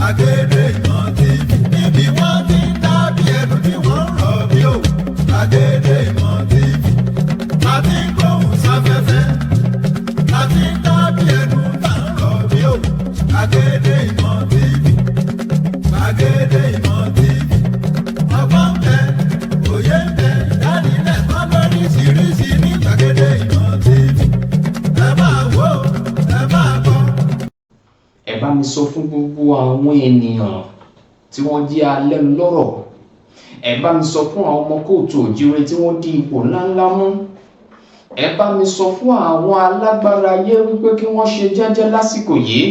Gbàgede Ìmọ̀ TV níbi wọ́n ti ń dábì ẹnu tí wọ́n ń rọ̀ bí òwú. Gbàgede Ìmọ̀ TV láti ń gbóhùn sáfẹ́fẹ́, láti ń dábì ẹnu tá ń rọ̀ bí òwú. Gbàgede Ìmọ̀ TV, Gbàgede Ìmọ̀ TV, ọgbọ́n ń bẹ, òye ń bẹ, ìdánilẹ́kọ̀ọ́ lóríṣiríṣi ní Gbàgede Ìmọ̀ TV. Ẹ máa wò ó, ẹ máa gbọ́. Ẹ bá mi sọ fún gbogbo àwọn ènìyàn tí wọ́n jẹ́ alẹ́nulọ́rọ̀. Ẹ bá mi sọ fún àwọn ọmọ kóòtù òjíire tí wọ́n di ipò ńláńlá mú. Ẹ bá mi sọ fún àwọn alágbára ayé wípé kí wọ́n ṣe jẹ́jẹ́ lásìkò yìí.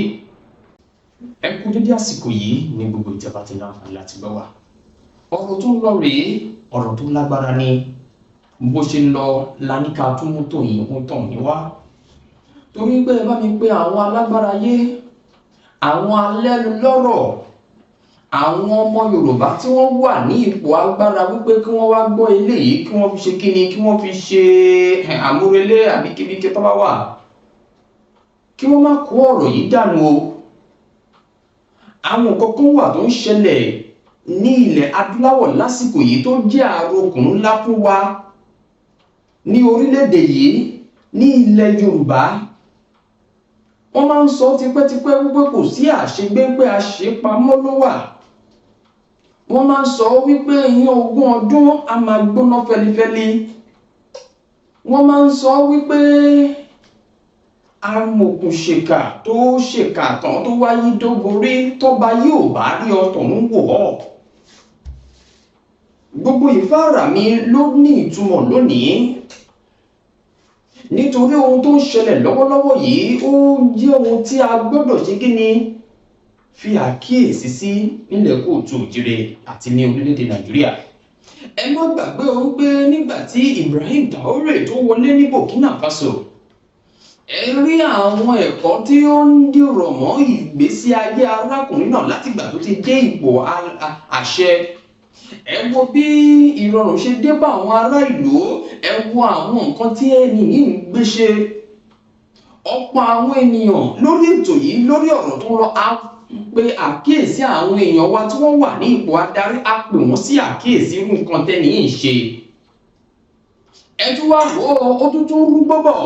Ẹ kú dédé àsìkò yìí ní gbogbo ìjọba tí láǹfààní láti gbọ́ wá. Ọ̀rọ̀ tó ń lọ rèé, ọ̀rọ̀ tó lágbára ni. Bó ṣe ń lọ láníkà tó mú tòyìn ń tàn ní wá. Torí pé ẹ bá mi pé àwọn alágbára ayé, àwọn alẹ́nulọ́rọ̀, àwọn ọmọ Yorùbá tí wọ́n wà ní ipò agbára wípé kí wọ́n wá gbọ́ eléyìí, kí wọ́n fi ṣe kíni, kí wọ́n fi ṣe àmúrelé àbí kíbíkí tó bá wà, kí wọ́n má kó ọ̀rọ̀ yìí dànù o. Àwọn nǹkan kan wà tó ń ṣẹlẹ̀ ní ilẹ̀ adúláwọ̀ lásìkò yìí tó jẹ́ àròkùn ńlá fún wa ní orílẹ̀-èdè yìí, ní ilẹ̀ Yorùbá. Wọ́n máa ń sọ tipẹ́tipẹ́ wípé kò sí àṣegbé pé àṣepamọ́ ló wà. Wọ́n máa ń sọ wípé ìyẹn 20 ọdún a máa gbóná fẹlifẹli. Wọ́n máa ń sọ wípé amòkùnṣèkà tó ṣèkà tán tó wáyé dógorí tọ́ba yóò bá rí ọ̀tọ̀run wò ọ́. Gbogbo ìfáàrà mi ló ní ìtumọ̀ lónìí. Nítorí ohun tó ń ṣẹlẹ̀ lọ́wọ́lọ́wọ́ yìí ó jẹ́ ohun tí a gbọ́dọ̀ ṣe kíni fi àkíyèsí sí nílẹ̀ kóòtù òjíire àti ní orílẹ̀-èdè Nàìjíríà. Ẹ má gbàgbé ohun pé nígbà tí Ibrahim Traoré tó wọlé ní Burkina Faso, ẹ rí àwọn ẹ̀kọ́ tí ó ń dìrọ̀ mọ́ ìgbésí ayé arákùnrin náà látìgbà tó ti dé ipò àṣẹ. Ẹ wo bí ìrọ̀rùn ṣe dé bá àwọn ará ìlú, ẹ wo àwọn nǹkan tí ẹni yìí ń gbé ṣe. Ọ̀pọ̀ àwọn ènìyàn lórí ètò yìí, lórí ọ̀rọ̀ tó ń lọ, á pe àkíyèsí àwọn èèyàn wa tí wọ́n wà ní ipò adarí, á pè wọ́n sí àkíyèsí irú nǹkan tẹ́ni yìí ń ṣe. Ẹ tún wá wò ó tún rú bọ́bọ̀.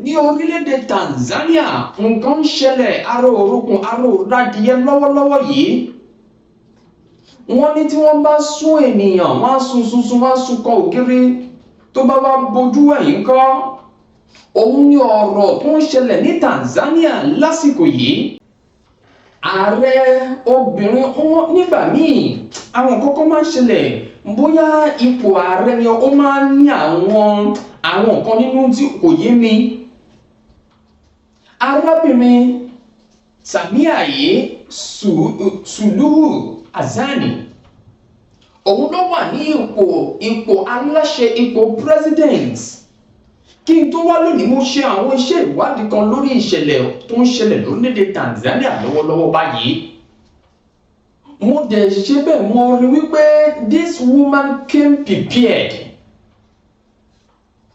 Ní orílẹ̀-èdè Tanzania, nǹkan ń ṣẹlẹ̀ aró orúkún aró rádìyẹ lọ́wọ́lọ́wọ́ yìí. Wọ́n ní tí wọ́n bá sún ènìyàn, wọ́n á sun wọ́n á sunkọ ògiri, tó bá wá bojú ẹ̀yìn kọ́. Òun ni ọ̀rọ̀ tó ń ṣẹlẹ̀ ní Tanzania lásìkò yìí. Ààrẹ obìnrin nígbà míì àwọn kọ́kọ́ máa ń ṣẹlẹ̀, bóyá ipò ààrẹ ni ó máa ń ní àwọn nǹkan nínú tí kò yé mi. Arábìnrin Samia Suluhu òun ló wà ní ipò aláṣẹ, ipò president. Kí n tó wá lónìí, mo ṣe àwọn iṣẹ́ ìwádìí kan lórí ìṣẹ̀lẹ̀ tó ń ṣẹlẹ̀ lórílẹ̀-èdè Tanzania lọ́wọ́lọ́wọ́ báyìí. Mo dẹ̀ ṣe bẹ́ẹ̀, mo rí wípé this woman came prepared.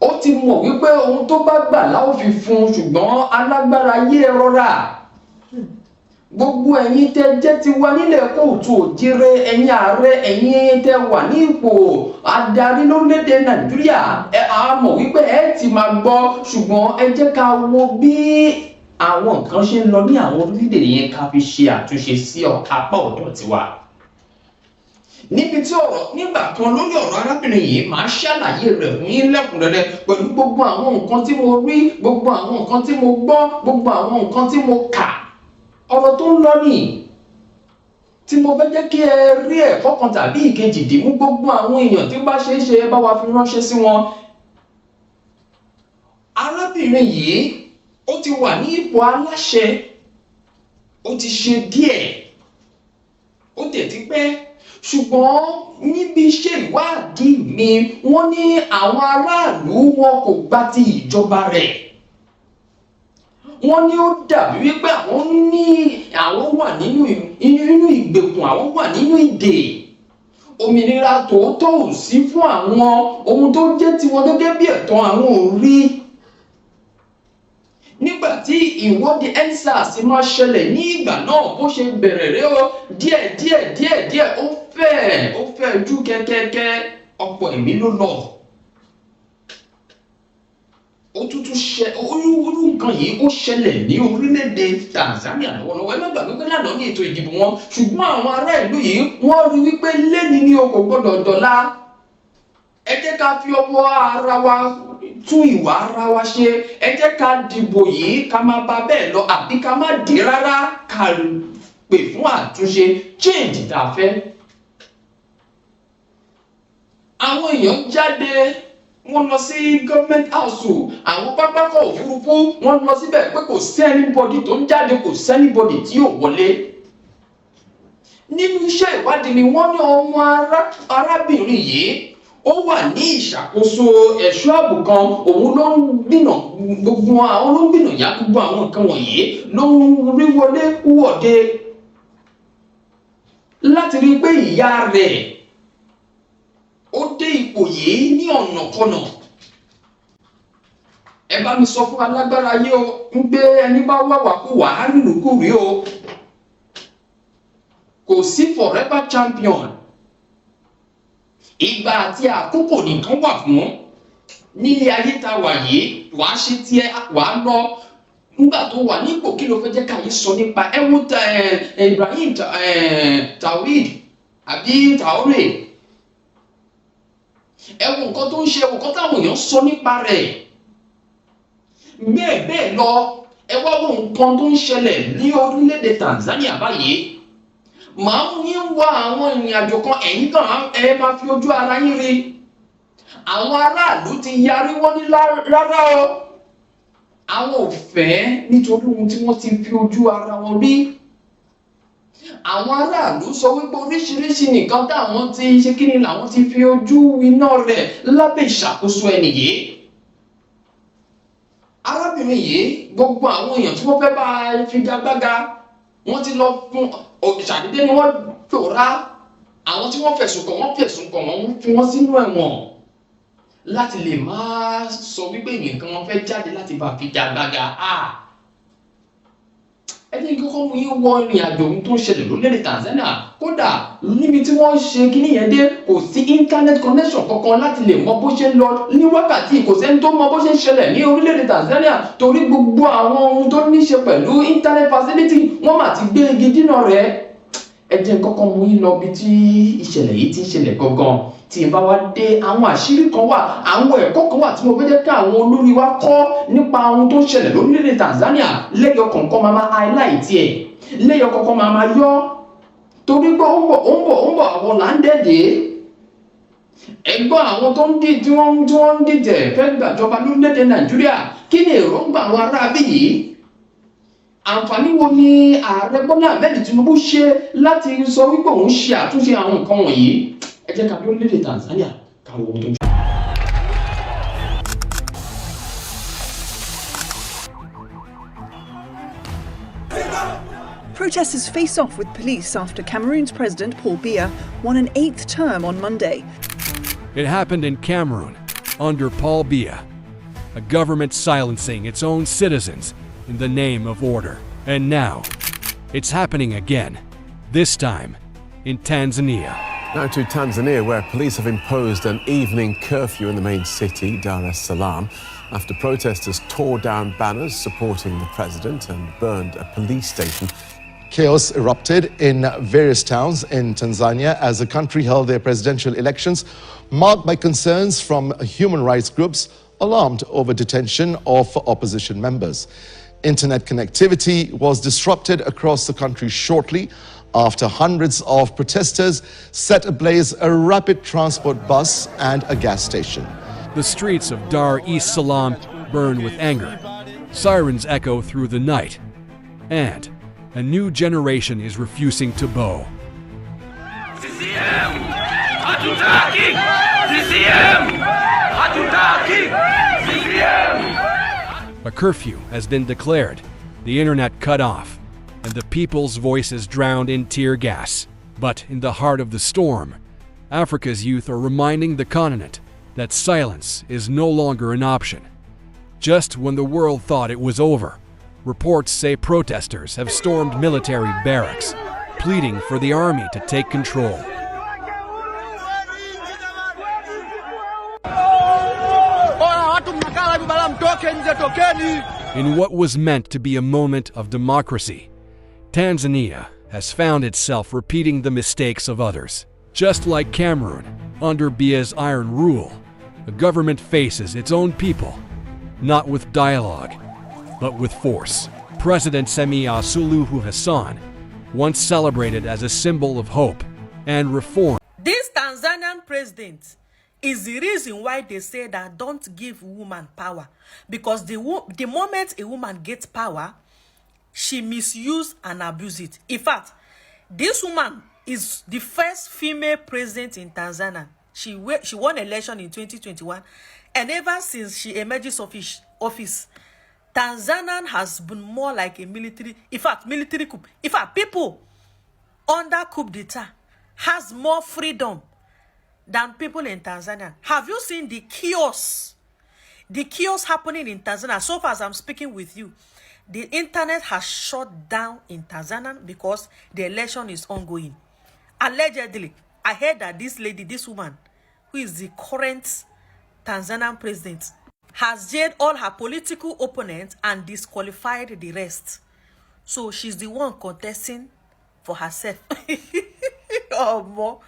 Ó ti mọ̀ wípé ohun tó bá gbà láò fi fún un, ṣùgbọ́n alágbára yé ẹ rọra. Gbogbo ẹ̀yin tẹ́ jẹ́ ti wà nílẹ̀ kóòtù òjíire, ẹ̀yin ààrẹ, ẹ̀yin tẹ́ wà ní ipò adarí lórílẹ̀-èdè Nàìjíríà, ẹ á mọ̀ wípé ẹ ti máa gbọ́, ṣùgbọ́n ẹ jẹ́ ká wo bí àwọn nǹkan ṣe ń lọ ní àwọn orílẹ̀-èdè yẹn ká fi ṣe àtúnṣe sí apá ọ̀dọ̀ tiwa. Níbi tí nígbà kan lórí ọ̀rọ̀ arábìnrin yìí, màá ṣàlàyé rẹ̀ fún yín lẹ́kùnrẹ́rẹ́ pẹ̀lú gbogbo àwọn nǹkan tí mo rí, gbogbo àwọn nǹkan tí mo gbọ́, gbogbo àwọn nǹkan tí mo kà. Ọ̀rọ̀ tó ń lọ nìyí tí mo fẹ́ jẹ́ kí ẹ rí ẹ̀kọ́ kan tàbí ìkejì dì mú. Gbogbo àwọn èèyàn tí ó bá ṣe é ṣe, ẹ bá wa fi ránṣẹ́ sí wọn. Arábìnrin yìí ó ti wà ní ipò aláṣẹ, ó ti ṣe díẹ̀, ó tẹ̀ ti pẹ́, ṣùgbọ́n níbi iṣẹ́ ìwádìí mi, wọ́n ní àwọn aráàlú wọn kò gbà ti ìjọba rẹ̀. Wọ́n ní ó dàbí wípé àwọn wà nínú ìgbèkùn, àwọn wà nínú ìdè. Òmìnira tòótọ́ ò sí fún àwọn, ohun tó jẹ́ tiwọn gẹ́gẹ́ bí ẹ̀tọ́ àwọn ò rí. nígbà tí ìwọ́de EndSARS máa ṣẹlẹ̀ ní ìgbà náà bó ṣe bẹ̀rẹ̀ rẹ̀ ó díẹ̀ ó fẹ́ ju kẹ́kẹ́kẹ́ ọ̀pọ̀ ẹ̀mí ló lọ. Ó tútù ṣe irú nǹkan yìí ó ṣẹlẹ̀ ní orílẹ̀-èdè Tanzania lọ́wọ́lọ́wọ́. Ẹ má gbàgbé pé lánàá ní ètò ìdìbò wọn, ṣùgbọ́n àwọn ará ìlú yìí wọ́n rí wípé lẹ́ni ní o kò gbọ́dọ̀ dọ̀la. Ẹ jẹ́ ká fi ọwọ́ ara wa tún ìwà ara wa ṣe. Ẹ jẹ́ ká dìbò yìí ká má bá bẹ́ẹ̀ lọ àbí ká má dé rárá, ká pè fún àtúnṣe change tá a fẹ́. Àwọn èèyàn jáde wọ́n lọ sí government house, àwọn pápákọ̀ òfurufú wọ́n lọ síbẹ̀ pé kò sí anybody tó ń jáde, kò sí anybody tí yóò wọlé. Nínú iṣẹ́ ìwádìí ni wọ́n ní ọmọ arábìnrin yìí ó wà ní ìṣàkóso ẹ̀ṣọ́ ààbò kan, òun ló ń gbìnà gbogbo àwọn ló ń gbìnà yá gbogbo àwọn nǹkan wọ̀nyí ló ń rí wọlé wọ̀de láti rí pé ìyá rẹ̀ ó dé ipò yìí ní ọ̀nàkọnà. Ẹ bá mi sọ fún alágbára yìí o ń gbé ẹni bá wàwà kú wà á rìnrìnkú rí o. Kò sí forever champion. Ìgbà àti àkókò nìkan wà fún nílé ayé tá wà yìí. Wàá ṣe tiẹ̀ wàá lọ. Nígbà tó wà nípò kí ló fẹ́ jẹ́ ká yìí sọ nípa ẹ̀wọ̀n Ibrahim Tawhid àbí Traoré. Ẹ wo nǹkan tó ń ṣe, nǹkan táwọn èèyàn sọ nípa rẹ̀. Bẹ́ẹ̀ lọ, ẹ wá wo nǹkan tó ń ṣẹlẹ̀ ní orílẹ̀-èdè Tanzania báyìí. Màá mú yín wá àwọn ìrìnàjò kan, ẹ̀yin kan ẹ máa fi ojú ara yín rí. Àwọn aráàlú ti yarí wọ́n ní rárá o. Àwọn ò fẹ́ nítorí ohun tí wọ́n ti fi ojú ara wọn rí. Àwọn aráàlú sọ wípé oríṣiríṣi nǹkan táwọn ti ṣe kí ni làwọn ti fi ojú iná rẹ̀ lábẹ́ ìṣàkóso ẹni yìí. Arábìnrin yìí gbogbo àwọn èèyàn tí wọ́n fẹ́ bá figagbága wọ́n ti lọ fún ṣàdédé ni wọ́n pòórá. Àwọn tí wọ́n fẹ̀sùn kàn wọ́n fi wọ́n sínú ẹ̀wọ̀n láti lè máa sọ wípé nǹkan wọn fẹ́ jáde láti bá figagbága. Ẹni kọ́kọ́ mú yín wọ ìrìn àjò ohun tó ń ṣẹlẹ̀ lórílẹ̀-èdè Tanzania. Kódà níbi tí wọ́n ṣe kíní yẹn dé kò sí internet connection kankan láti lè mọ bó ṣe ń lọ ní wákàtí. Kò sẹ́ni tó mọ bó ṣe ń ṣẹlẹ̀ ní orílẹ̀-èdè Tanzania torí gbogbo àwọn ohun tó ní ṣe pẹ̀lú internet facility wọ́n mà ti gbé igi dínà rẹ̀. Ẹ jẹ́ kọ́kọ́ mú yín lọ bí tí ìṣẹ̀lẹ̀ yìí ti ń ṣẹlẹ̀ gangan. Tí ẹ bá wá dé àwọn àṣírí kan wà, àwọn ẹ̀kọ́ kan wà tí mo fẹ́ jẹ́ kí àwọn olórí wa kọ́ nípa ohun tó ń ṣẹlẹ̀ lórílẹ̀-èdè Tanzania. Lẹ́yọ kọ̀ọ̀kan máa highlight ẹ̀, lẹ́yọ kọ̀ọ̀kan máa yọ torí pé ó ń bọ̀ àwọn là ń dẹ̀dẹ̀. Ẹgbọ́n àwọn tó ń tí wọ́n ń dìtẹ̀ fẹ́ gbàjọba lórílẹ̀-èdè Nàìjíríà, kí ni èròǹgbà àwọn aráabí yìí? Àǹfààní wo ni ààrẹ Bọ́lá Ahmed Tinubu ṣe láti sọ wípé òun ṣe àtúnṣe àwọn nǹkan wọ̀nyí? Ẹ jẹ́ ká lórílẹ̀-èdè Tanzania káwọ́ ohun tó ń ṣe. Protesters face off with police after Cameroon's President Paul Biya won an 8th term on Monday. It happened in Cameroon under Paul Biya, a government silencing its own citizens in the name of order. And now, it's happening again, this time in Tanzania. Now to Tanzania, where police have imposed an evening curfew in the main city, Dar es Salaam, after protesters tore down banners supporting the president and burned a police station. Chaos erupted in various towns in Tanzania as the country held their presidential elections, marked by concerns from human rights groups alarmed over detention of opposition members. Internet connectivity was disrupted across the country shortly after hundreds of protesters set ablaze a rapid transport bus and a gas station. The streets of Dar es Salaam burn with anger. Sirens echo through the night. And a new generation is refusing to bow. CCM! Hatutaki! CCM! Hatutaki! CCM! A curfew has been declared, the internet cut off, and the people's voices drowned in tear gas. But in the heart of the storm, Africa's youth are reminding the continent that silence is no longer an option. Just when the world thought it was over, reports say protesters have stormed military barracks, pleading for the army to take control. In what was meant to be a moment of democracy, Tanzania has found itself repeating the mistakes of others. Just like Cameroon, under Biya's iron rule, the government faces its own people, not with dialogue, but with force. President Samia Suluhu Hassan, once celebrated as a symbol of hope and reform. This Tanzanian president is the reason why they say that don't give woman power. Because the moment a woman gets power, she misuse and abuse it. In fact, this woman is the first female president in Tanzania. She won election in 2021, and ever since she emerges office, Tanzania has been more like a military coup. In fact, people under coup d'etat has more freedom than people in Tanzania. Have you seen the chaos? The chaos happening in Tanzania. So far as I'm speaking with you, the internet has shut down in Tanzania because the election is ongoing. Allegedly, I heard that this lady, this woman, who is the current Tanzanian president, has jailed all her political opponents and disqualified the rest. So she's the one contesting for herself. Oh, more.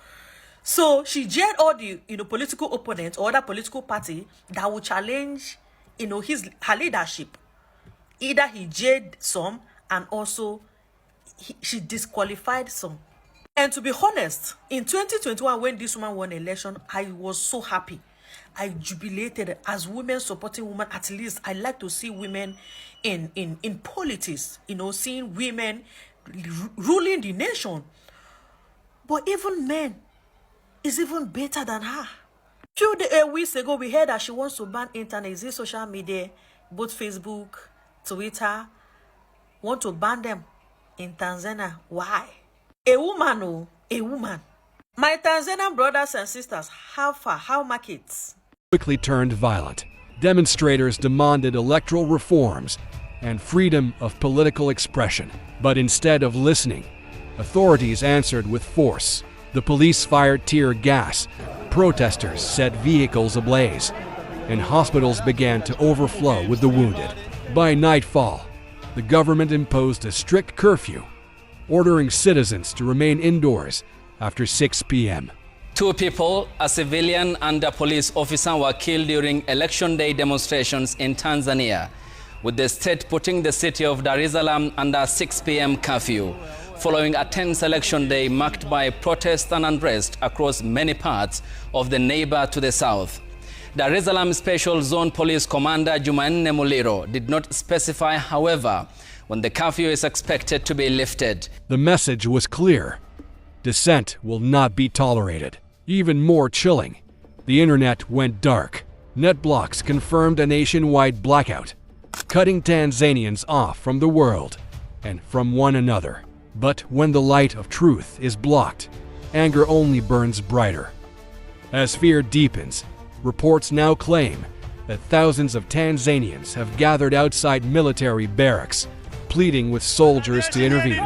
So she jailed all the political opponents or other political party that will challenge her leadership. Either he jailed some and also she disqualified some. And to be honest, in 2021 when this woman won election, I was so happy. I jubilated as women supporting women. At least I like to see women in politics, seeing women ruling the nation. But even men is even better than her. Few weeks ago, we heard that she wants to ban internet. Is it social media, both Facebook, Twitter, want to ban them in Tanzania? Why? A woman, oh, a woman. My Tanzanian brothers and sisters, how markets? Quickly turned violent. Demonstrators demanded electoral reforms and freedom of political expression. But instead of listening, authorities answered with force. The police fired tear gas, protesters set vehicles ablaze, and hospitals began to overflow with the wounded. By nightfall, the government imposed a strict curfew, ordering citizens to remain indoors after 6 p.m. 2 people, a civilian and a police officer, were killed during Election Day demonstrations in Tanzania, with the state putting the city of Dar es Salaam under 6 p.m. curfew, following a tense election day marked by protests and unrest across many parts of the neighbor to the south. Dar es Salaam Special Zone Police Commander Jumanne Muliro did not specify, however, when the curfew is expected to be lifted. The message was clear. Dissent will not be tolerated. Even more chilling, the internet went dark. Net blocks confirmed a nationwide blackout, cutting Tanzanians off from the world and from one another. But when the light of truth is blocked, anger only burns brighter. As fear deepens, reports now claim that thousands of Tanzanians have gathered outside military barracks, pleading with soldiers to intervene.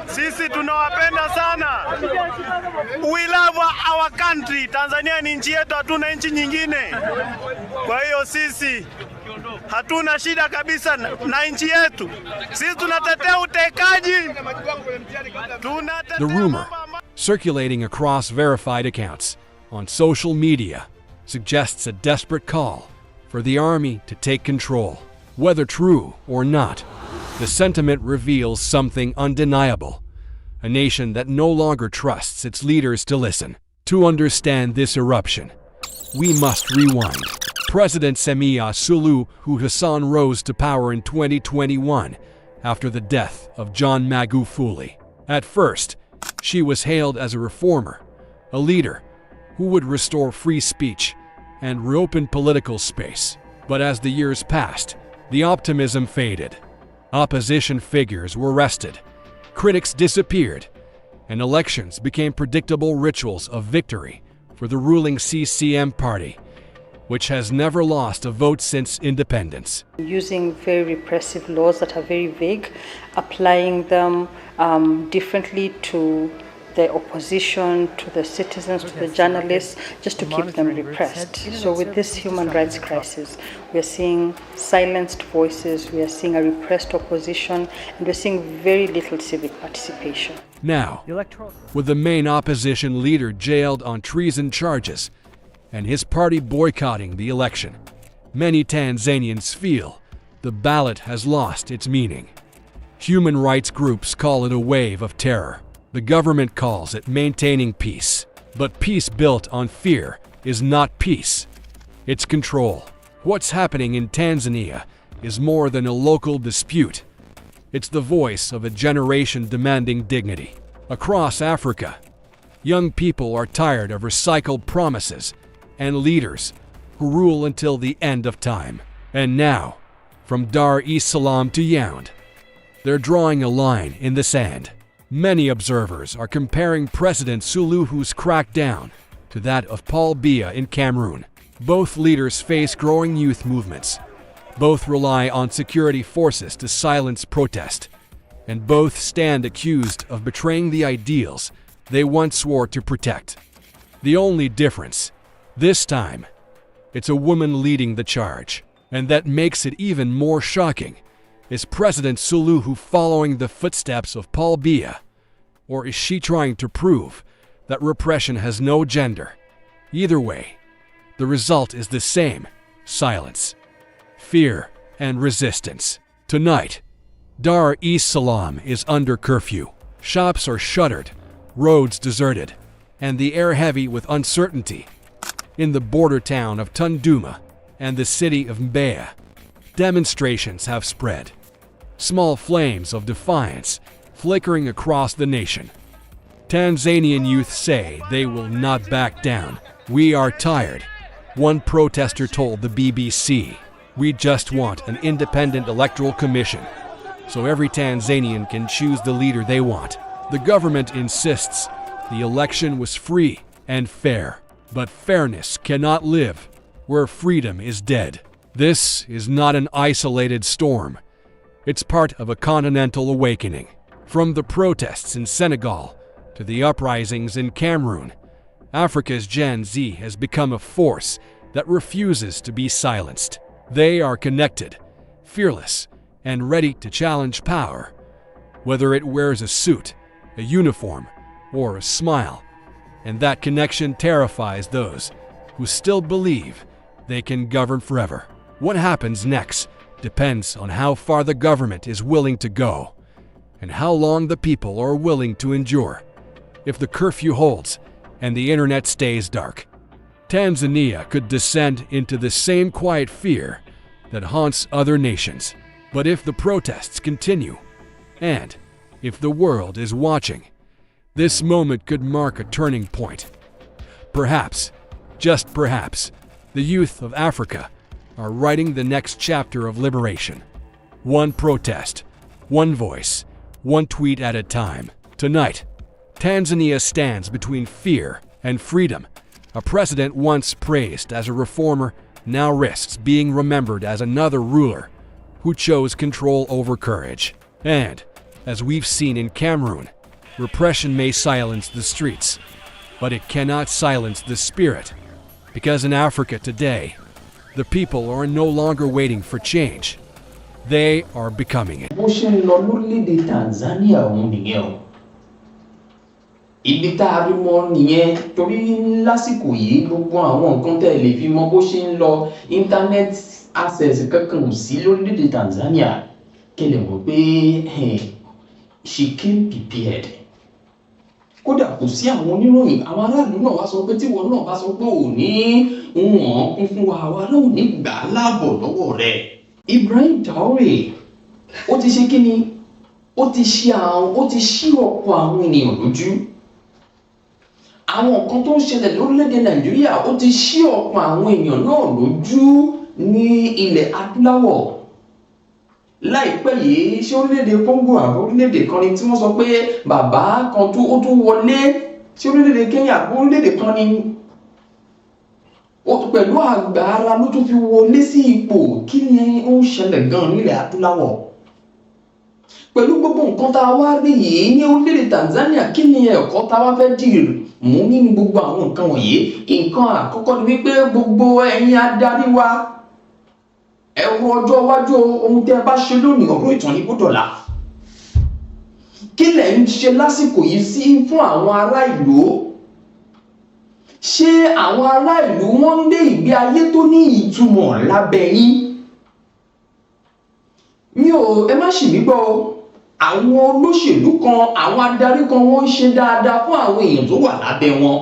Sisi tunawapenda sana. We love our country. Tanzania ni nchi yetu, hatuna nchi nyingine. Kwa hiyo sisi hatuna shida kabisa na nchi yetu. Sisi tunatetea utekaji. The rumor, circulating across verified accounts on social media, suggests a desperate call for the army to take control. Whether true or not, the sentiment reveals something undeniable. A nation that no longer trusts its leaders to listen. To understand this eruption, we must rewind. President Samia Suluhu Hassan rose to power in 2021 after the death of John Magufuli. At first, she was hailed as a reformer, a leader who would restore free speech and reopen political space. But as the years passed, the optimism faded. Opposition figures were arrested, critics disappeared, and elections became predictable rituals of victory for the ruling CCM party. which has never lost a vote since independence. Using very repressive laws that are very vague, applying them differently to the opposition, to the citizens, to the journalists, just to keep them repressed. So with this human rights crisis, we are seeing silenced voices, we are seeing a repressed opposition, and we're seeing very little civic participation. Now, with the main opposition leader jailed on treason charges and his party boycotting the election, many Tanzanians feel the ballot has lost its meaning. Human rights groups call it a wave of terror. The government calls it maintaining peace. But peace built on fear is not peace. It's control. What's happening in Tanzania is more than a local dispute. It's the voice of a generation demanding dignity. Across Africa, young people are tired of recycled promises and leaders who rule until the end of time. And now, from Dar es Salaam to Yaoundé, they're drawing a line in the sand. Many observers are comparing President Suluhu's crackdown to that of Paul Biya in Cameroon. Both leaders face growing youth movements. Both rely on security forces to silence protest. And both stand accused of betraying the ideals they once swore to protect. The only difference, this time, it's a woman leading the charge. And that makes it even more shocking. Is President Suluhu following the footsteps of Paul Biya? Or is she trying to prove that repression has no gender? Either way, the result is the same: silence, fear, and resistance. Tonight, Dar es Salaam is under curfew. Shops are shuttered, roads deserted, and the air heavy with uncertainty. In the border town of Tunduma and the city of Mbeya, demonstrations have spread. Small flames of defiance flickering across the nation. Tanzanian youth say they will not back down. "We are tired," one protester told the BBC. "We just want an independent electoral commission, so every Tanzanian can choose the leader they want." The government insists the election was free and fair. But fairness cannot live where freedom is dead. This is not an isolated storm. It's part of a continental awakening. From the protests in Senegal to the uprisings in Cameroon, Africa's Gen Z has become a force that refuses to be silenced. They are connected, fearless, and ready to challenge power, whether it wears a suit, a uniform, or a smile. And that connection terrifies those who still believe they can govern forever. What happens next depends on how far the government is willing to go and how long the people are willing to endure. If the curfew holds and the internet stays dark, Tanzania could descend into the same quiet fear that haunts other nations. But if the protests continue, and if the world is watching, this moment could mark a turning point. Perhaps, just perhaps, the youth of Africa are writing the next chapter of liberation. One protest, one voice, one tweet at a time. Tonight, Tanzania stands between fear and freedom. A president once praised as a reformer now risks being remembered as another ruler who chose control over courage. And, as we've seen in Cameroon, repression may silence the streets, but it cannot silence the spirit. Because in Africa today, the people are no longer waiting for change. They are becoming it. bó ṣe ń lọ lórílẹ̀‐èdè Tanzania òun nìyẹn o. Ibi tá a rí mọ́ nìyẹn torí lásìkò yìí gbogbo àwọn nǹkan tẹ́ lè fi mọ bó ṣe ń lọ internet access kankan ò sí lórílẹ̀‐èdè Tanzania kẹlẹ̀ mọ̀ pé she came prepared. Kódà kò sí àwọn oníròyìn àwọn aráàlú náà wá sọ pé tí wọn náà bá sọ pé ò ní wọn kún fún wa àwa náà ò ní gbà láàbọ̀ lọ́wọ́ rẹ̀. Ibrahim Traore ó ti ṣe kíni ó ti ṣí ọ̀pọ̀ àwọn ènìyàn lójú. Àwọn nǹkan tó ń ṣẹlẹ̀ lórílẹ̀‐èdè Nàìjíríà ó ti ṣí ọ̀pọ̀ àwọn èèyàn náà lójú ní ilẹ̀ adúláwọ̀. Láìpẹ́ yìí ṣé orílẹ̀-èdè Congo àbí orílẹ̀-èdè kan ni tí wọ́n sọ pé bàbá kan ó tún wọlé sí orílẹ̀-èdè Kenya àbí orílẹ̀-èdè kan ni pẹ̀lú agbára ló tún fi wọlé sí ipò. Kí ni ó ń ṣẹlẹ̀ gan nílẹ̀ adúláwọ̀? Pẹ̀lú gbogbo nǹkan tá a wá rí yìí ní orílẹ̀-èdè Tanzania, kí ni ẹ̀kọ́ tá a wá fẹ́ dì mú nínú gbogbo àwọn nǹkan wọ̀nyí? Nǹkan àkọ́kọ́ ni wípé gbogbo ẹ̀yin adarí wa, ẹ wo ọjọ́ iwájú ohun tẹ́ ẹ bá ṣe lónìí, ọ̀rọ̀ ìtàn ní gbọ́dọ̀la. Kí lẹ̀ ń ṣe lásìkò yìí sí fún àwọn ará ìlú? Ṣé àwọn ará ìlú wọ́n ń gbé ìgbé ayé tó ní ìtumọ̀ lábẹ́ yín? Ẹ má ṣì mí gbọ́ o. Àwọn olóṣèlú kan, àwọn adarí kan wọ́n ń ṣe dáadáa fún àwọn èèyàn tó wà lábẹ́ wọn.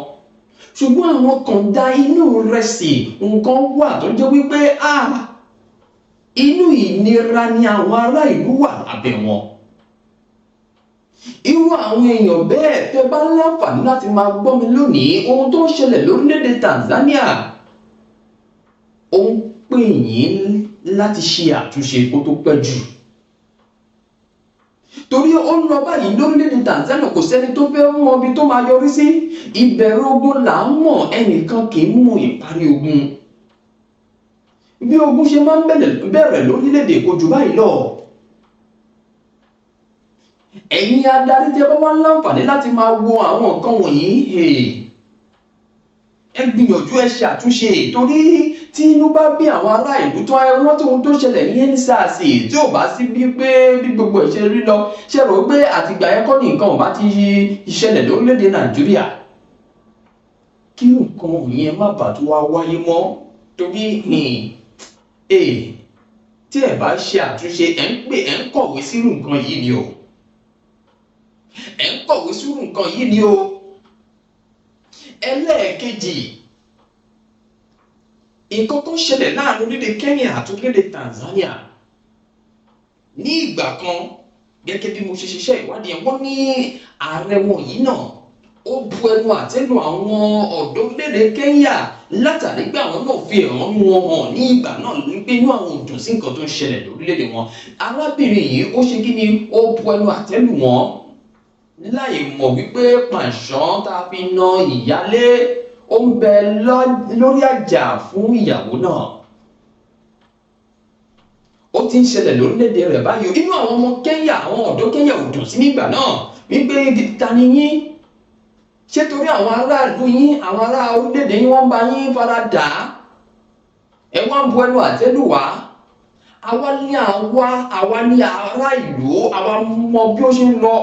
Ṣùgbọ́n àwọn kan dá inú rẹ̀ sí nǹkan wà tó jẹ́ wípé inú ìnira ni àwọn ará ìlú wà lábẹ́ wọn. Irú àwọn èèyàn bẹ́ẹ̀ tẹ́ bá láǹfààní láti máa gbọ́ mi lónìí, ohun tó ń ṣẹlẹ̀ lórílẹ̀-èdè Tanzania, ó ń pè yín láti ṣe àtúnṣe kó tó pẹ́ jù. Torí ó ń lọ báyìí lórílẹ̀-èdè Tanzania, kò sẹ́ni tó fẹ́ mọ ibi tó máa yọrí sí. Ìbẹ̀rẹ̀ ogun là ń mọ̀, ẹnìkan kì í mọ ìparí ogun. Bí ogun ṣe máa ń bẹ̀rẹ̀ lórílẹ̀-èdè kò jù báyìí lọ. Ẹ̀yin adarí tí ẹ bá wá láǹfààní láti máa wo àwọn nǹkan wọ̀nyí, ẹ gbìyànjú ẹ ṣe àtúnṣe. Torí tí inú bá bí àwọn ará ìlú tó wọ́n tó ohun tó ṣẹlẹ̀ ní EndSARS, tí ò bá sí bí gbogbo ẹ̀ ṣe rí lọ, ṣe rò pé àtìgbà yẹn kọ́ ni nǹkan ò bá ti ṣẹlẹ̀ lórílẹ̀-èdè Nàìjíríà. Kí nǹkan yẹn má bàa tó wá wáyé mọ́. Torí tí ẹ bá ṣe àtúnṣe, ẹ ń kọ̀wé sírú nǹkan yìí ni o. Ẹ ń kọ̀wé sírú nǹkan yìí ni o. Ẹlẹ́ẹ̀kejì, nǹkan tó ṣẹlẹ̀ láàrin orílẹ̀-èdè Kenya àti orílẹ̀-èdè Tanzania. Ní ìgbà kan, gẹ́gẹ́ bí mo ṣe ṣiṣẹ́ ìwádìí, wọ́n ní ààrẹ wọn yìí náà ó bu ẹnu àtẹ́lu àwọn ọ̀dọ́ orílẹ̀-èdè Kenya látàrí pé àwọn náà fi ẹ̀hónú wọn hàn ní ìgbà náà wípé inú àwọn ò dùn sí nǹkan tó ń ṣẹlẹ̀ lórílẹ̀-èdè wọn. Arábìnrin yìí ó ṣe kí ni, ó bu ẹnu àtẹ́lu wọn láì mọ̀ wípé pàṣán tá a fi na ìyálé ó ń bẹ lórí àjà fún ìyàwó náà. Ó ti ń ṣẹlẹ̀ lórílẹ̀-èdè rẹ̀ báyìí. Inú àwọn ọmọ Kenya, àwọn ọ̀dọ́ Kenya ò dùn sí nígbà náà wípé ta ni yín? Ṣé torí àwọn aráàlú yín, àwọn ará orílẹ̀-èdè yín wọ́n bá yín fara dà á? Ẹ wá ń bu ẹnu àtẹ́lù wá. Àwa ní ará ìlú, àwa mọ bí ó ṣe ń lọ.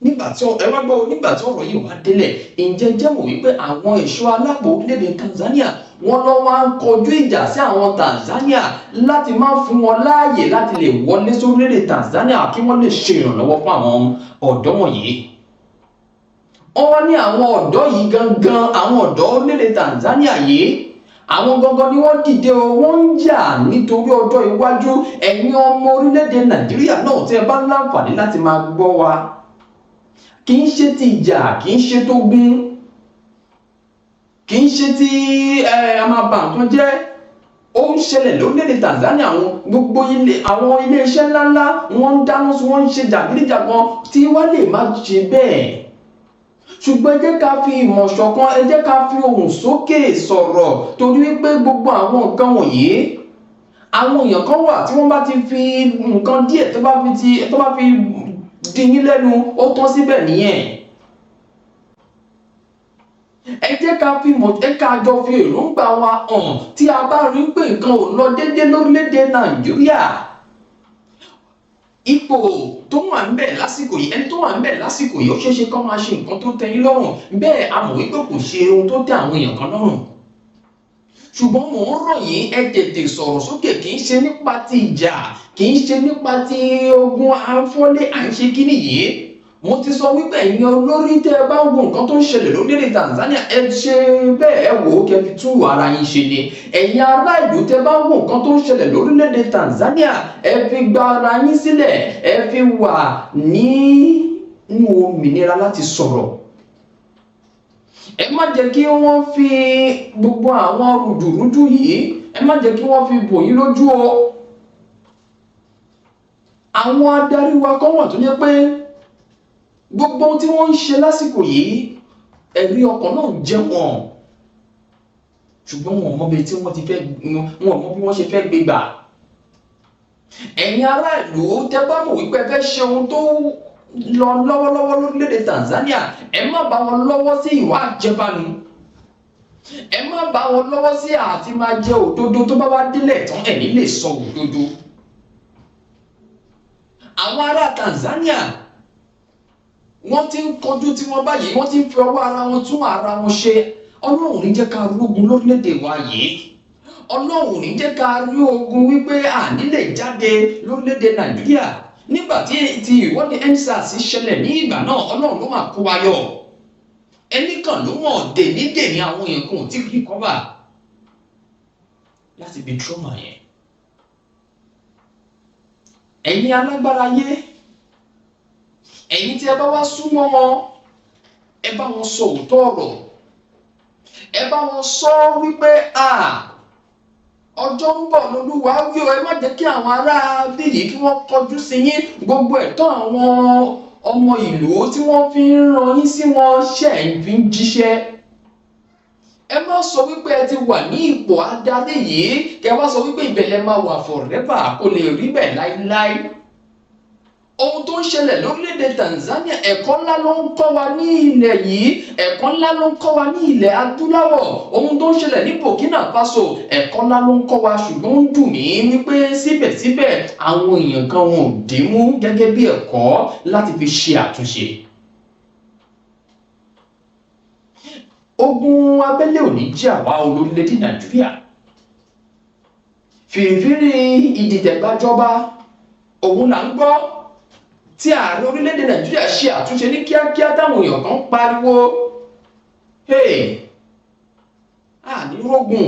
Nígbà tí ọ̀rọ̀ yìí wá délẹ̀, ǹjẹ́ jẹ́ mọ̀ wípé àwọn ẹ̀ṣọ́ aláàbò orílẹ̀-èdè Tanzania wọ́n lọ wá ń kọjú ìjà sí àwọn Tanzania láti má fún wọn láàyè láti lè wọlé sórílẹ̀-èdè Tanzania kí wọ́n lè ṣe ìrànlọ́wọ́ fún àwọn ọ̀dọ́ wọ̀nyí. Wọ́n ní àwọn ọ̀dọ́ yìí gangan, àwọn ọ̀dọ́ orílẹ̀-èdè Tanzania yìí, àwọn gangan ni wọ́n dìde o, wọ́n ń jà nítorí ọjọ́ iwájú ẹ̀yin ọmọ orílẹ̀-èdè Nàìjíríà náà tí ẹ bá láǹfààní láti máa gbọ́ wa. Kì í ṣe ti ìjà, kì í ṣe tógun, kì í ṣe ti a máa bà nǹkan jẹ́. Ó ń ṣẹlẹ̀ lórílẹ̀-èdè Tanzania. Gbogbo àwọn ilé-iṣẹ́ ńláńlá wọ́n ń dáná sí, wọ́n ń ṣe jàgídíjàgan tí wọ́n lè má ṣe bẹ́ẹ̀. Ṣùgbọ́n ẹ jẹ́ ká fi ìmọ̀ ṣọ̀kan, ẹ jẹ́ ká fi ohùn sókè sọ̀rọ̀. Torí wípé gbogbo àwọn nǹkan wọ̀nyí, àwọn èèyàn kan wà tí wọ́n bá ti fi nǹkan díẹ̀ tó bá fi di yín lẹ́nu, ó tán síbẹ̀ nìyẹn. Ẹ jẹ́ ká jọ fi èròǹgbà wa hàn tí a bá rí pé nǹkan ò lọ déédé lórílẹ̀-èdè Nàìjíríà. Ipò tó wà ń bẹ̀ lásìkò yìí, ẹni tó wà ń bẹ̀ lásìkò yìí, ó ṣeéṣe kó máa ṣe nǹkan tó tẹ́ yín lọ́rùn. Bẹ́ẹ̀ a mọ̀ wípé kò ṣe ohun tó tẹ́ àwọn èèyàn kan lọ́rùn. Ṣùgbọ́n mò ń rọ̀ yín, ẹ tètè sọ̀rọ̀ sókè. Kì í ṣe nípa ti ìjà, kì í ṣe nípa ti ogun àfọ́lé à ń ṣe kíní yìí. Mo ti sọ wípé ẹ̀yin olórí tẹ́ ẹ bá ń wo nǹkan tó ń ṣẹlẹ̀ lórílẹ̀-èdè Tanzania, ẹ ṣe bẹ́ẹ̀, ẹ wò ó kẹ́ fi tú ara yín ṣe ni. Ẹ̀yin ará ìlú tẹ́ bá ń wo nǹkan tó ń ṣẹlẹ̀ lórílẹ̀-èdè Tanzania, ẹ fi gba ara yín sílẹ̀, ẹ fi wà nínú òmìnira láti sọ̀rọ̀. Ẹ má jẹ́ kí wọ́n fi gbogbo àwọn rùdùrúdù yìí, ẹ má jẹ́ kí wọ́n fi bò yín lójú o. Àwọn adarí wa kan wà tó jẹ́ pé gbogbo ohun tí wọ́n ń ṣe lásìkò yìí, ẹ̀rí ọkàn náà jẹ́ wọn. ṣùgbọ́n wọn mọ bí wọ́n ṣe fẹ́ gbé gbà. Ẹ̀yin aráàlú tẹ́ bá mọ̀ wípé ẹ fẹ́ ṣe ohun tó lọ lọ́wọ́lọ́wọ́ lórílẹ̀‐èdè Tanzania, ẹ má bá wọn lọ́wọ́ sí ìwà àjẹbánu, ẹ má bá wọn lọ́wọ́ sí àti máa jẹ òdodo tó bá wá délẹ̀ tán ẹ̀ní lè sọ òdodo. Àwọn ará Tanzania wọ́n ti ń kọjú tí wọ́n báyìí, wọ́n ti ń fi ọwọ́ ara wọn tún ara wọn ṣe. Ọlọ́run ní jẹ́ ká rógun lórílẹ̀‐èdè wa yìí, Ọlọ́run ní jẹ́ ká rí ogun wípé àní lè jáde lórílẹ̀‐èdè Nàìjíríà. Nígbà tí ìwọ́de EndSARS ṣẹlẹ̀ ní ìgbà náà, Ọlọ́run ló máa kó wa yọ. Ẹnì kan ló mọ̀ dènídè ní àwọn èèyàn kan tí kì í kọ́bà láti bí trauma yẹn. Ẹ̀yin alágbára yé, ẹ̀yin tí ẹ bá wá súnmọ́ wọn, ẹ bá wọn sọ òótọ́ ọ̀rọ̀, ẹ bá wọn sọ wípé ọjọ́ ń bọ̀ lólúwa wí o, ẹ má jẹ́ kí àwọn ará bíyì kí wọ́n kọjú sí yín, gbogbo ẹ̀tọ́ àwọn ọmọ ìlú tí wọ́n fi ń ran yín sí wọn ṣe ń fi ń jíṣẹ́. Ẹ má sọ wípé ẹ ti wà ní ipò adarí yìí kẹ wá sọ wípé ìbẹ̀lẹ̀ máa wà forever, kò lè rí bẹ́ẹ̀ láíláí. Ohun tó ń ṣẹlẹ̀ lórílẹ̀‐èdè Tanzania, ẹ̀kọ́ ńlá ló ń kọ́ wa ní ilẹ̀ yìí, ẹ̀kọ́ ńlá ló ń kọ́ wa ní ilẹ̀ adúláwọ̀. Ohun tó ń ṣẹlẹ̀ ní Burkina Faso, ẹ̀kọ́ ńlá ló ń kọ́ wa, ṣùgbọ́n ó ń dùn mí wípé síbẹ̀síbẹ̀ àwọn èèyàn kan wọn ò dé mú gẹ́gẹ́ bí ẹ̀kọ́ láti fi ṣe àtúnṣe. Ogun abẹ́lé ò ní jẹ́ àwa olórílẹ̀‐èdè Nàìjíríà. Fìrìfìrì ìdìtẹ̀gbàjọba òun là ń gbọ́ tí ààrẹ orílẹ̀-èdè Nàìjíríà ṣe àtúnṣe ní kíákíá táwọn èèyàn kan pariwo àní rógùn,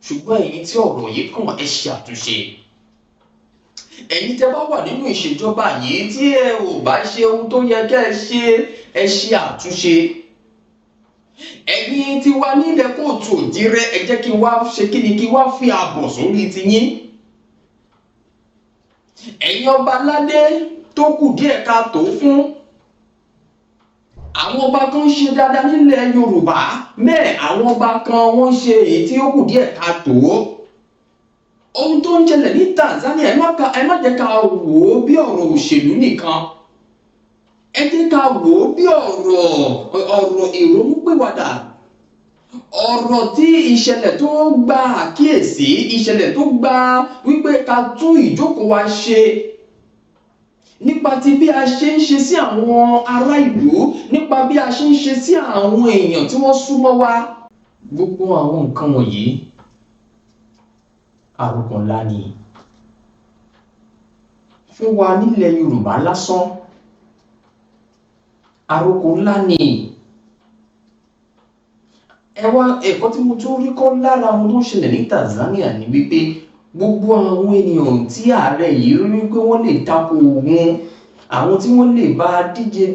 ṣùgbọ́n ẹ̀yin tí ọ̀rọ̀ yìí kàn ẹ ṣe àtúnṣe. Ẹ̀yin tẹ́ bá wà nínú ìṣèjọba yìí tí ẹ ò bá ṣe ohun tó yẹ kẹ́ ẹ ṣe àtúnṣe. Ẹ̀yin tí wà nílẹ̀ kóòtù òjìrẹ́, ẹ jẹ́ kí n wá ṣe kí ni kí wá fi ààbọ̀ sórí tiyín. Ẹ̀yin ọba aládé tó kù díẹ̀ ká tó fún, àwọn ọba kan ṣe dáadáa nílẹ̀ Yorùbá, bẹ́ẹ̀ àwọn ọba kan wọ́n ṣe èyí tí ó kù díẹ̀ ká tó. Ohun tó ń ṣẹlẹ̀ ní Tanzania, ẹ má jẹ́ ká wò ó bí ọ̀rọ̀ òṣèlú nìkan, ẹ jẹ́ ká wò ó bí ọ̀rọ̀ ìrònúpìwàdà, ọ̀rọ̀ tí ìṣẹ̀lẹ̀ tó gba àkíyèsí, ìṣẹ̀lẹ̀ tó gba wípé ká tún ìjókòó wa ṣe nípa ti bí a ṣe ń ṣe sí àwọn ará ìlú, nípa bí a ṣe ń ṣe sí àwọn èèyàn tí wọ́n súnmọ́ wa. Gbogbo àwọn nǹkan wọ̀nyí àròkàn ńlá ni fún wa nílẹ̀ Yorùbá lásán, àròkàn ńlá ni. Ẹ̀kọ́ tí mo tún rí kọ́ lára ohun tó ń ṣẹlẹ̀ ní Tanzania ni wípé gbogbo àwọn ènìyàn tí ààrẹ yìí rí wípé wọ́n lè tako òun, àwọn tí wọ́n lè bá díje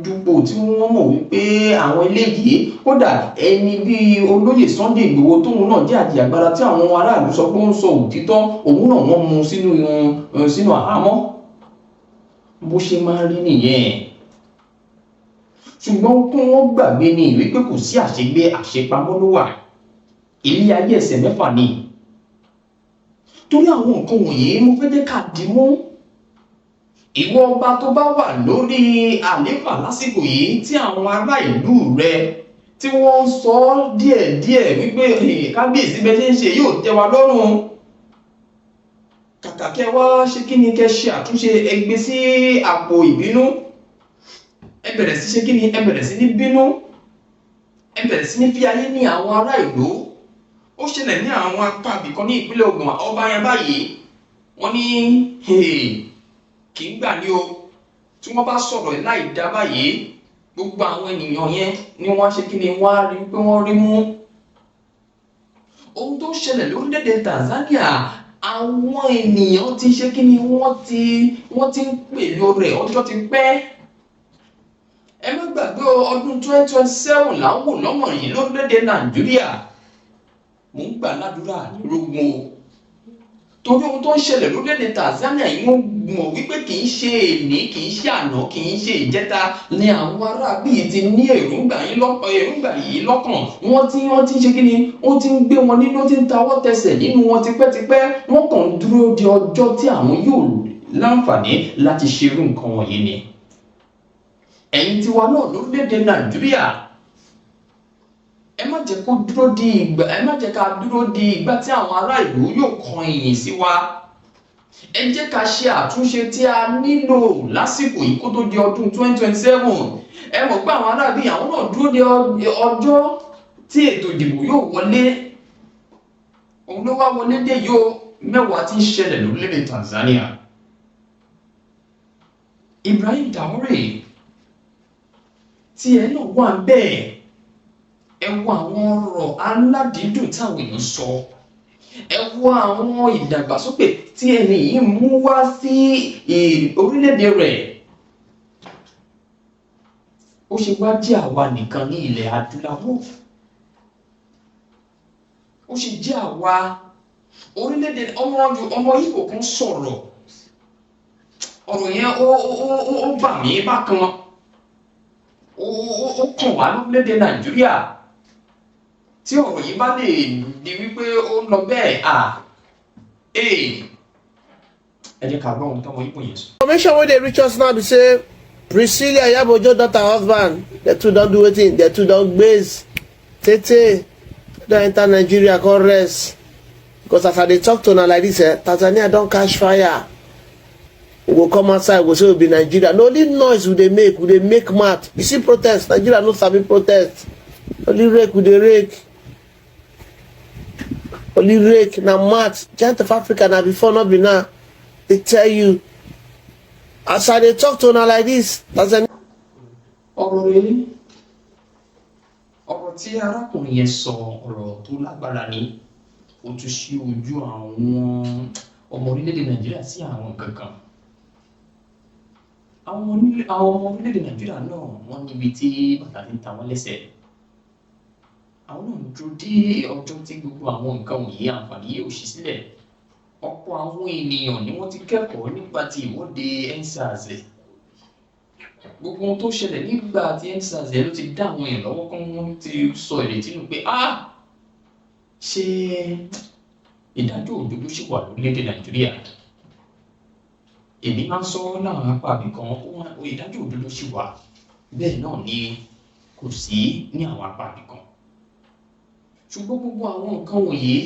dupò tí wọ́n mọ̀ wípé àwọn eléyìí, kódà ẹni bíi olóyè Sunday Igboho tóun náà jẹ́ àjìjàgbara tí àwọn aráàlú sọ pé ó ń sọ òtítọ́, òun náà wọ́n mú sínú àhámọ́. Bó ṣe máa rí nìyẹn. Ṣùgbọ́n kí wọ́n gbàgbé ní wípé kò sí àṣegbé, àṣepamọ́ ló wà. Ilé ayé ẹsẹ̀ mẹ́fà ni. Torí àwọn nǹkan wọ̀nyí mo fẹ́ jẹ́ ká dì mú. Ìwọ ọba tó bá wà lórí àlééfà lásìkò yìí tí àwọn ará ìlú rẹ tí wọ́n ń sọ díẹ̀díẹ̀ wípé kábíyèsí bẹ́ẹ̀ ṣe ń ṣe yóò tẹ́ wa lọ́rùn. Kàkà kẹ́ wá ṣe kí ni kẹ́ ṣe àtúnṣe, ẹ gbé sí àpò ìbínú. Ẹ bẹ̀rẹ̀ sí ṣe kí ni, ẹ bẹ̀rẹ̀ sí ní bínú, ẹ bẹ̀rẹ̀ sí ní fi ayé ní àwọn ará ìlú. Ó ṣẹlẹ̀ ní àwọn apá ibìkan ní ìpínlẹ̀ Ògùn, ọba yẹn báyìí wọ́n ní kì í gbà ní o, tí wọ́n bá sọ̀rọ̀ láì dá báyìí gbogbo àwọn ènìyàn yẹn ni wọ́n ṣe kí ni, wọ́n á rí pé wọ́n rí mú. Ohun tó ṣẹlẹ̀ lórílẹ̀‐èdè Tanzania, àwọn ènìyàn ti ṣe kí ni, wọ́n ti ń pèlò rẹ̀ ọjọ́ ti pẹ́. Ẹ má gbàgbé ọdún 2027 là ń wò lọ́mọ yìí lórílẹ̀‐èdè Nàìjíríà. Mo ń gbà ládùúrà ní rógun o, torí ohun tó ń ṣẹlẹ̀ lórílẹ̀‐èdè Tanzania yìí, mo mọ̀ wípé kì í ṣe èní kì í ṣe àná kì í ṣe ìjẹta ni àwọn ará bíi ti ní èròǹgbà yìí lọ́kàn wọ́n ti ṣe kí ni ó ti ń gbé wọn nínú ó ti ń tawọ́ tẹsẹ̀ nínú wọn tipẹ́tipẹ́ wọ́n kàn ń dúró de ọjọ́ tí àwọn yóò láǹfààní láti ṣerú nǹkan wọ̀nyí ni. ẹ̀yin tiwa náà lórílẹ̀‐èdè Nàìjíríà ẹ má jẹ́ ká dúró di ìgbà tí àwọn ará ìlú yóò kọ ìyìn sí wa. ẹ jẹ́ ká ṣe àtúnṣe tí a nílò lásìkò yìí kó tó di ọdún 2027. ẹ mọ̀ pé àwọn ará bí àwọn náà dúró de ọjọ́ tí ètò ìdìbò yóò wọlé. òun ló wá wọlé dé yóò mẹ́wàá tí ń ṣẹlẹ̀ lórílẹ̀‐èdè Tanzania. Ibrahim Traoré tí ẹ náà wà bẹ́ẹ̀ ẹ wo àwọn ọ̀rọ̀ aládìídùn táwọn èèyàn sọ ẹ wo àwọn ìdàgbàsókè tí ẹni yìí mú wá sí orílẹ̀-èdè rẹ̀. ó ṣe wá jẹ́ àwa nìkan ní ilẹ̀ adúláwọ̀ ó ṣe jẹ́ àwa orílẹ̀-èdè ọmọ Ìgbò kan sọ̀rọ̀ ọ̀rọ̀ yẹn ó bà mí bákan ó kàn wá lórílẹ̀-èdè Nàìjíríà. tí ọ̀rọ̀ yìí bá lè di wípé ó lọ bẹ́ẹ̀ ẹ jẹ́ ká gbọ́ ohun tọ́mọ Ìgbò yẹn sọ. Information wey dey reach us now be say Priscilla Yabojo daughter husband the two don do wetin the two don gbase tey don enter Nigeria come rest because as I dey talk to una like this Tanzania don catch fire. We go come outside, we go say we be Nigeria. No only noise we dey make mouth. You see protest, Nigeria no sabi protest. Only rake we dey rake. Only rake na mouth. Giant of Africa na before not be now. They tell you. As I dey talk to una like this, Tanzania. ọ̀rọ̀ tí arákùnrin yẹn sọ ọ̀rọ̀ tó lágbára ni ó tún ṣí ojú àwọn ọmọ orílẹ̀-èdè Nàìjíríà sí àwọn kankan. àwọn ọmọ orílẹ̀-èdè Nàìjíríà náà wọ́n níbi tí bàtà ti ń ta wọ́n lẹ́sẹ̀. àwọn náà ń dúró dé ọjọ́ tí gbogbo àwọn nǹkan wọ̀nyí àǹfààní yóò ṣí sílẹ̀. ọ̀pọ̀ àwọn ènìyàn ni wọ́n ti kẹ́kọ̀ọ́ nípa ti ìwọ́de EndSARS. gbogbo ohun tó ṣẹlẹ̀ nígbà tí EndSARS ló ti dá àwọn èèyàn lọ́wọ́ kan wọ́n ti sọ ìrètí nù pé ṣé ìdájọ́ òdodo ṣì wà lórílẹ̀-èdè Nàìjíríà. èmi máa ń sọ láwọn apá mi kan ìdájọ́ òdodo ṣì wà bẹ́ẹ̀ náà ni kò sí ní àwọn apá mi kan. ṣùgbọ́n gbogbo àwọn nǹkan wọ̀nyí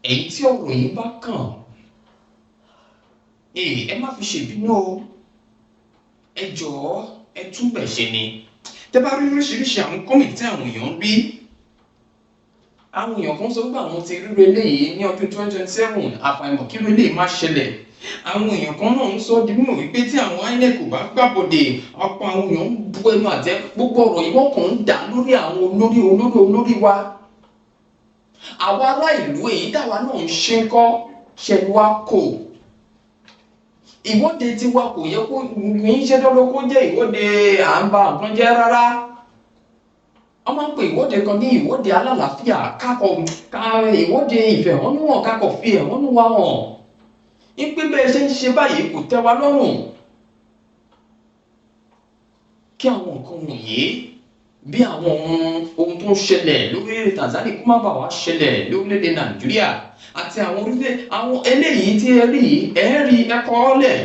èyí tí ọ̀rọ̀ yìí bá kàn ẹ má fi ṣèbínú o ẹ jọ̀ọ́ ẹ túbẹ̀ ṣe ni. tẹ́ bá rí oríṣiríṣi àwọn kọ́mìtì tí àwọn èèyàn ń rí àwọn èèyàn kan sọ pé àwọn ti ríro eléyìí ní ọdún 2027 àfàìmọ̀ kí ló lè má ṣẹlẹ̀. àwọn èèyàn kan náà ń sọ di mímọ̀ wípé tí àwọn INEC kò bá gbàbọdè ọ̀pọ̀ àwọn èèyàn ń bu ẹnu àtẹ́ gbogbo ọ̀rọ̀ yìí wọ́n kàn ń dà lórí àwọn olórí wa. àwa ará ìlú èyí táwa náà ń ṣe ń kọ́ ṣẹlú wa kò. ìwọ́de tiwa kò yẹ kó kì í ṣe dandan kó jẹ́ ìwọ́de à ń ba nǹkan jẹ́ rárá. wọ́n máa ń pè ìwọ́de kan ní ìwọ́de alálàáfíà ìwọ́de ìfẹ̀hónúhàn kákọ̀ fi ẹ̀hónú wa hàn. ìpè bẹ́ẹ̀ ṣe ń ṣe báyìí kò tẹ́ wa lọ́rùn. kí àwọn nǹkan wọ̀nyí bí àwọn ohun tó ń ṣẹlẹ̀ lórílẹ̀-èdè Tanzania kó má bàa wá ṣẹlẹ̀ lórílẹ̀-èdè Nàìjíríà àti àwọn eléyìí tí ẹ rí ẹ̀kọ́ ọ̀lẹ̀.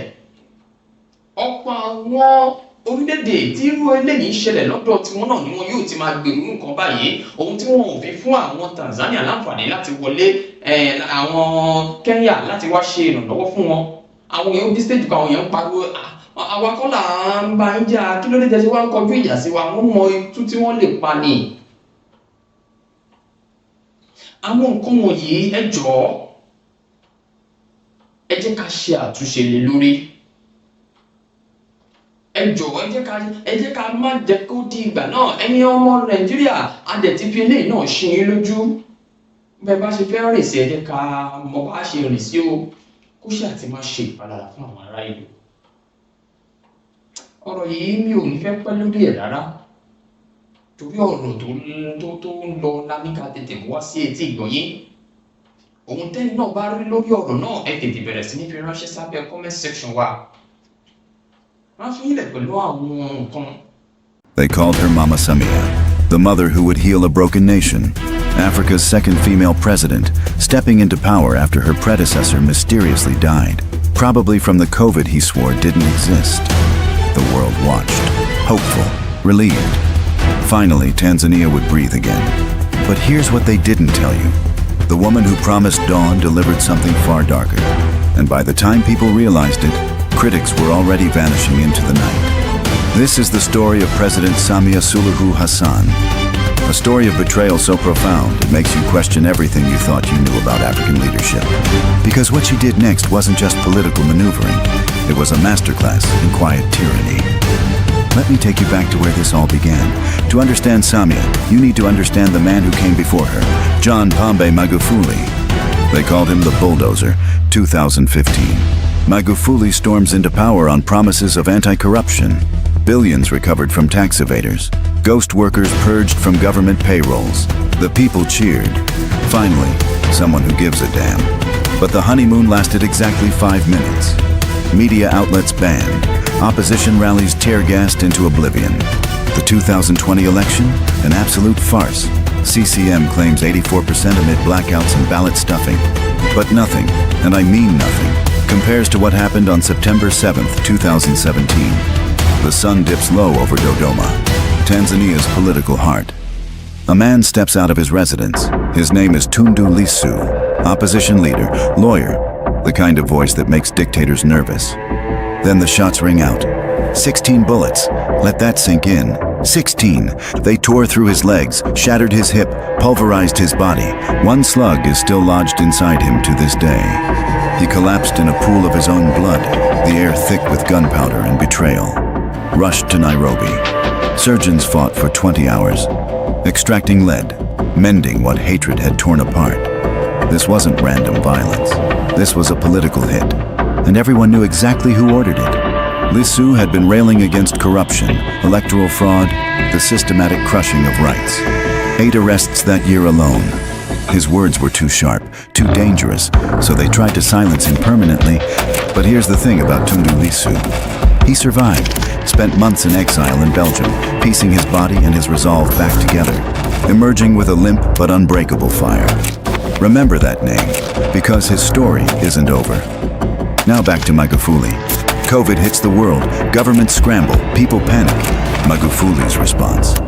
ọ̀pọ̀ àwọn orílẹ̀-èdè tí irú eléyìí ń ṣẹlẹ̀ lọ́dọ̀ tiwọn náà ni wọn yóò ti máa gbèrú nǹkan báyìí ohun tí wọn ò fi fún àwọn Tanzania láǹfààní láti wọlé àwọn Kenya láti wá ṣe ìrànlọ́wọ́ fún wọn. àwọn èèyàn bí stage kan àwọn èèyàn ń pariwo àwa kọ́ là ń bá ń jà kí ló dé tẹ́sí wá ń kọjú ìjà sí wa wọ́n mọ itú tí wọ́n lè pa ni. àwọn nǹkan wọ̀nyí ẹ jọ̀ọ́ ẹ jẹ́ ká ṣe àtúnṣe lé lórí. ẹ jọ̀ọ́ ẹ jẹ́ ká má jẹ́ kó di ìgbà náà ẹ̀yin ọmọ Nàìjíríà adẹ̀ ti fi eléyìí náà ṣe yín lójú. bẹ́ẹ̀ bá ṣe fẹ́ rìn sí ẹ jẹ́ ká mọ bá ṣe rìn sí o kó ṣe àti má ṣe ìpalára fún àwọn ará ìlú. ọ̀rọ̀ yìí mi ò ní fẹ́ pẹ́ lórí ẹ̀ rárá torí ọ̀rọ̀ tó ń lọ láníkà tètè wá sí etí ìgbọ̀nyín ohun tẹ́yìn náà bá rí lórí ọ̀rọ̀ náà ẹ tètè bẹ̀rẹ̀ sí ní fi ránṣẹ́ sábẹ́ comment section wa. wọ́n fi ilẹ̀ pẹ̀lú àwọn nǹkan. They called her Mama Samia, the mother who would heal a broken nation, Africa's second female president, stepping into power after her predecessor mysteriously died, probably from the COVID he swore didn't exist. The world watched, hopeful, relieved. Finally, Tanzania would breathe again. But here's what they didn't tell you. The woman who promised dawn delivered something far darker. And by the time people realized it, critics were already vanishing into the night. This is the story of President Samia Suluhu Hassan. A story of betrayal so profound it makes you question everything you thought you knew about African leadership. Because what she did next wasn't just political maneuvering, it was a masterclass in quiet tyranny. Let me take you back to where this all began. To understand Samia, you need to understand the man who came before her, John Pombe Magufuli. They called him the Bulldozer, 2015. Magufuli storms into power on promises of anti-corruption. Billions recovered from tax evaders. Ghost workers purged from government payrolls. The people cheered. Finally, someone who gives a damn. But the honeymoon lasted exactly 5 minutes. Media outlets banned. Opposition rallies tear-gassed into oblivion. The 2020 election? An absolute farce. CCM claims 84% amid blackouts and ballot stuffing. But nothing, and I mean nothing, compares to what happened on September 7th, 2017. The sun dips low over Dodoma, Tanzania's political heart. A man steps out of his residence. His name is Tundu Lissu, opposition leader, lawyer, the kind of voice that makes dictators nervous. Then the shots ring out. 16 bullets. Let that sink in. 16. They tore through his legs, shattered his hip, pulverized his body. One slug is still lodged inside him to this day. He collapsed in a pool of his own blood, the air thick with gunpowder and betrayal. Rushed to Nairobi. Surgeons fought for 20 hours, extracting lead, mending what hatred had torn apart. This wasn't random violence. This was a political hit, and everyone knew exactly who ordered it. Lissu had been railing against corruption, electoral fraud, the systematic crushing of rights. 8 arrests that year alone. His words were too sharp, too dangerous, so they tried to silence him permanently. But here's the thing about Tundu Lissu. He survived, spent months in exile in Belgium, piecing his body and his resolve back together, emerging with a limp but unbreakable fire. Remember that name, because his story isn't over. Now back to Magufuli. COVID hits the world, governments scramble, people panic. Magufuli's response.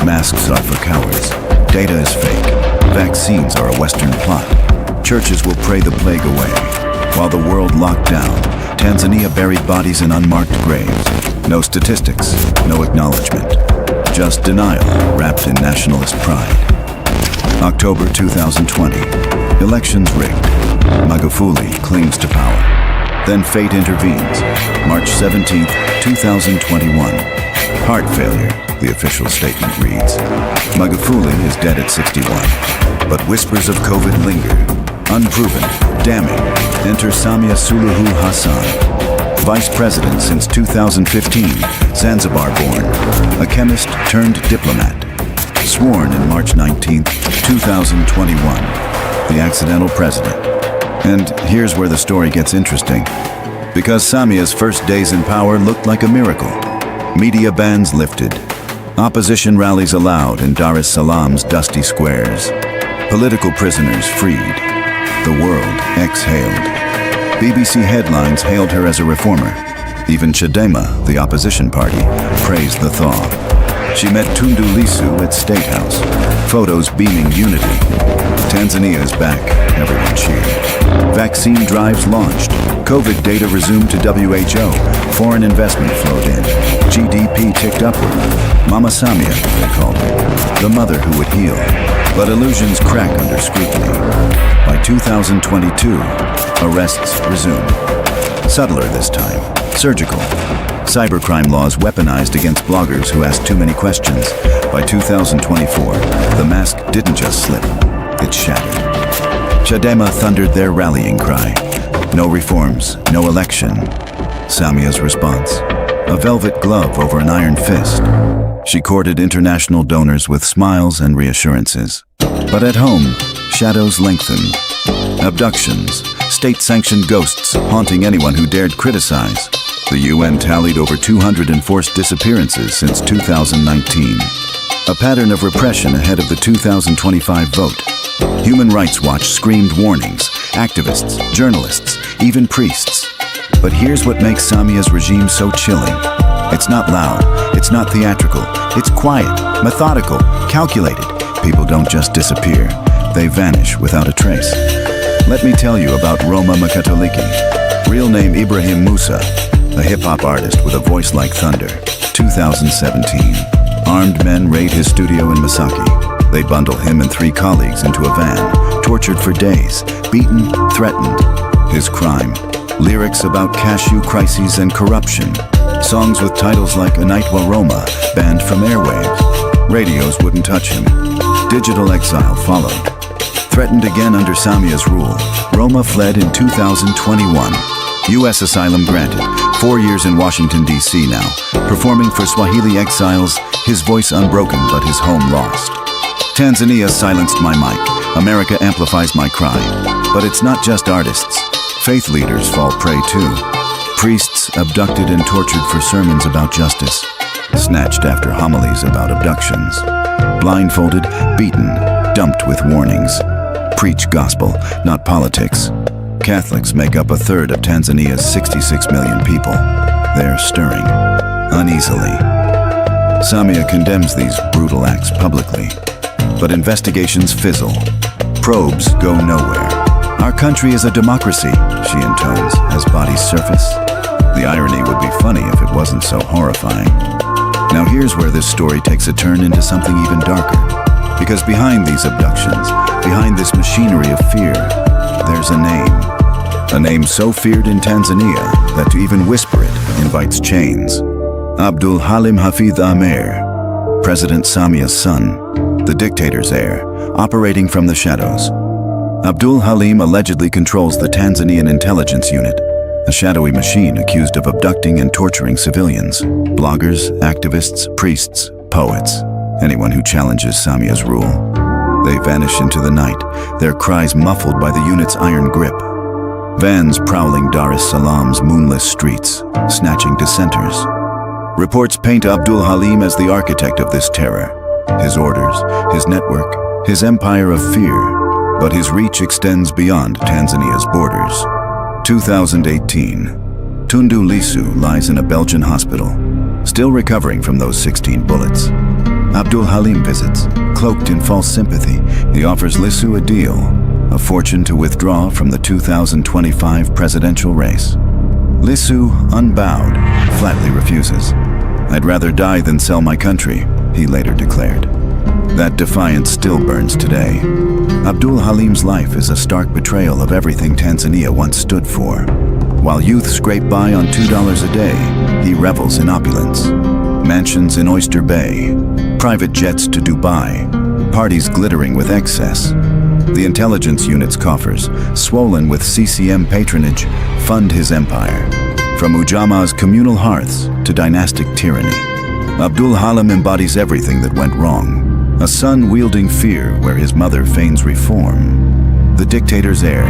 Masks are for cowards. Data is fake. Vaccines are a Western plot. Churches will pray the plague away. While the world locked down, Tanzania buried bodies in unmarked graves. No statistics, no acknowledgement. Just denial wrapped in nationalist pride. October 2020. Elections rigged. Magufuli clings to power. Then fate intervenes. March 17, 2021. Heart failure, the official statement reads. Magufuli is dead at 61. But whispers of COVID linger. Unproven, damning. Enter Samia Suluhu Hassan. Vice President since 2015, Zanzibar born. A chemist turned diplomat. Sworn in March 19, 2021. The accidental president. And here's where the story gets interesting. Because Samia's first days in power looked like a miracle. Media bans lifted. Opposition rallies allowed in Dar es Salaam's dusty squares. Political prisoners freed. The world exhaled. BBC headlines hailed her as a reformer. Even Chadema, the opposition party, praised the thaw. She met Tundu Lissu at State House. Photos beaming unity. Tanzania is back, everyone cheered. Vaccine drives launched. COVID data resumed to WHO. Foreign investment flowed in. GDP ticked upward. Mama Samia, they called her. The mother who would heal. But illusions crack under scrutiny. By 2022, arrests resumed. Subtler this time. Surgical. Cybercrime laws weaponized against bloggers who asked too many questions. By 2024, the mask didn't just slip. It shattered. Chadema thundered their rallying cry. No reforms, no election. Samia's response. A velvet glove over an iron fist. She courted international donors with smiles and reassurances. But at home, shadows lengthened. abductions, state-sanctioned ghosts haunting anyone who dared criticize. The UN tallied over 200 enforced disappearances since 2019. A pattern of repression ahead of the 2025 vote. Human Rights Watch screamed warnings, activists, journalists, even priests. But here's what makes Samia's regime so chilling. It's not loud, it's not theatrical, it's quiet, methodical, calculated. People don't just disappear, they vanish without a trace. Let me tell you about Roma Makatoliki, real name Ibrahim Musa, a hip-hop artist with a voice like thunder. 2017. Armed men raid his studio in Masaki. They bundle him and 3 colleagues into a van, tortured for days, beaten, threatened. His crime, lyrics about cashew crises and corruption. Songs with titles like Anaitwa Roma, banned from airwaves. Radios wouldn't touch him. Digital exile followed. Threatened again under Samia's rule, Roma fled in 2021. U.S. asylum granted. 4 years in Washington, D.C. now. Performing for Swahili exiles, his voice unbroken but his home lost. Tanzania silenced my mic. America amplifies my cry. But it's not just artists. Faith leaders fall prey too. Priests abducted and tortured for sermons about justice. Snatched after homilies about abductions. Blindfolded, beaten, dumped with warnings. Preach gospel, not politics. Catholics make up 1/3 of Tanzania's 66 million people. They're stirring, uneasily. Samia condemns these brutal acts publicly. But investigations fizzle. Probes go nowhere. Our country is a democracy, she intones as bodies surface. The irony would be funny if it wasn't so horrifying. Now here's where this story takes a turn into something even darker. Because behind these abductions, behind this machinery of fear, there's a name. A name so feared in Tanzania that to even whisper it invites chains. Abdul Halim Hafidh Amer, President Samia's son, the dictator's heir, operating from the shadows. Abdul Halim allegedly controls the Tanzanian intelligence unit, a shadowy machine accused of abducting and torturing civilians, bloggers, activists, priests, poets, anyone who challenges Samia's rule. They vanish into the night, their cries muffled by the unit's iron grip. Vans prowling Dar es Salaam's moonless streets, snatching dissenters. Reports paint Abdul Halim as the architect of this terror. His orders, his network, his empire of fear. But his reach extends beyond Tanzania's borders. 2018. Tundu Lissu lies in a Belgian hospital, still recovering from those 16 bullets. Abdul Halim visits, cloaked in false sympathy. He offers Lissu a deal, a fortune to withdraw from the 2025 presidential race. Lissu, unbowed, flatly refuses. "I'd rather die than sell my country," he later declared. That defiance still burns today. Abdul Halim's life is a stark betrayal of everything Tanzania once stood for. While youth scrape by on $2 a day, he revels in opulence. Mansions in Oyster Bay, private jets to Dubai, parties glittering with excess. The intelligence unit's coffers, swollen with CCM patronage, fund his empire. From Ujamaa communal hearths to dynastic tyranny, Abdul Halim embodies everything that went wrong. A son wielding fear where his mother feigns reform. The dictator's heir,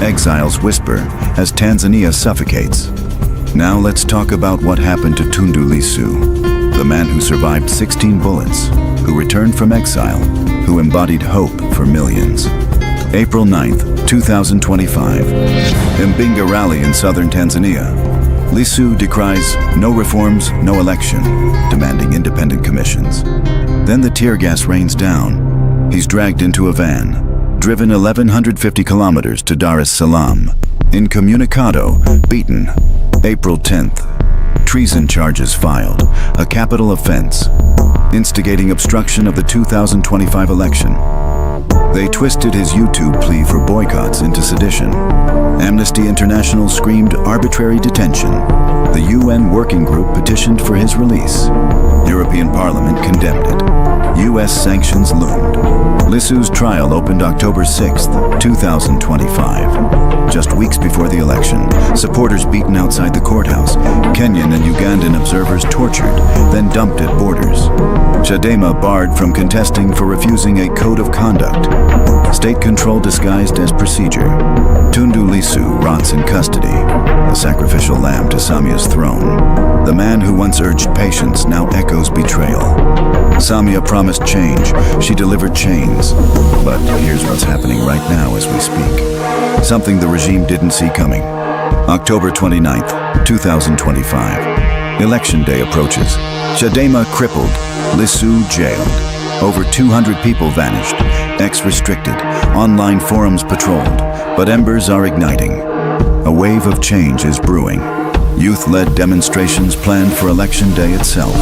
exiles whisper as Tanzania suffocates. Now let's talk about what happened to Tundu Lissu, the man who survived 16 bullets, who returned from exile, who embodied hope for millions. April 9th, 2025. Mbinga rally in southern Tanzania. Lissu decries no reforms, no election, demanding independent commissions. Then the tear gas rains down. He's dragged into a van, driven 1,150 kilometers to Dar es Salaam. Incommunicado, beaten. April 10th. Treason charges filed, a capital offense. Instigating obstruction of the 2025 election. They twisted his YouTube plea for boycotts into sedition. Amnesty International screamed arbitrary detention. The UN working group petitioned for his release. European Parliament condemned it. U.S. sanctions loomed. Lissu's trial opened October 6, 2025. Just weeks before the election, supporters beaten outside the courthouse, Kenyan and Ugandan observers tortured, then dumped at borders. Chadema barred from contesting for refusing a code of conduct. State control disguised as procedure. Tundu Lissu rots in custody, the sacrificial lamb to Samia's throne. The man who once urged patience now echoes betrayal. Samia promised change. She delivered chains. But here's what's happening right now as we speak. Something the regime didn't see coming. October 29th, 2025. Election day approaches. Chadema crippled. Lissu jailed. Over 200 people vanished. X-restricted. Online forums patrolled. But embers are igniting. A wave of change is brewing. Youth-led demonstrations planned for election day itself.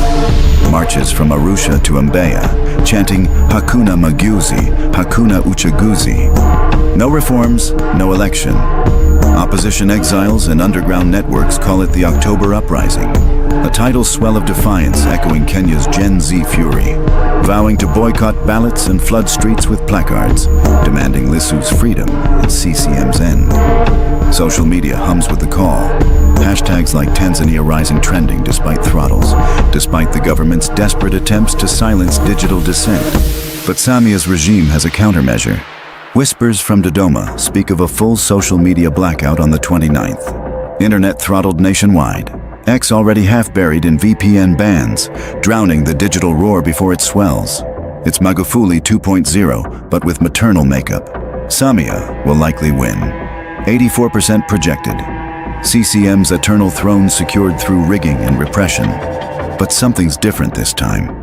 Marches from Arusha to Mbeya, chanting Hakuna Mageuzi, Hakuna Uchaguzi. No reforms, no election. Opposition exiles and underground networks call it the October Uprising, a tidal swell of defiance echoing Kenya's Gen Z fury, vowing to boycott ballots and flood streets with placards, demanding Lissu's freedom and CCM's end. Social media hums with the call. Hashtags like Tanzania Rising trending despite throttles, despite the government's desperate attempts to silence digital dissent. But Samia's regime has a countermeasure. Whispers from Dodoma speak of a full social media blackout on the 29th. Internet throttled nationwide. X already half buried in VPN bans, drowning the digital roar before it swells. It's Magufuli 2.0, but with maternal makeup. Samia will likely win. 84% projected. CCM's eternal throne secured through rigging and repression. But something's different this time.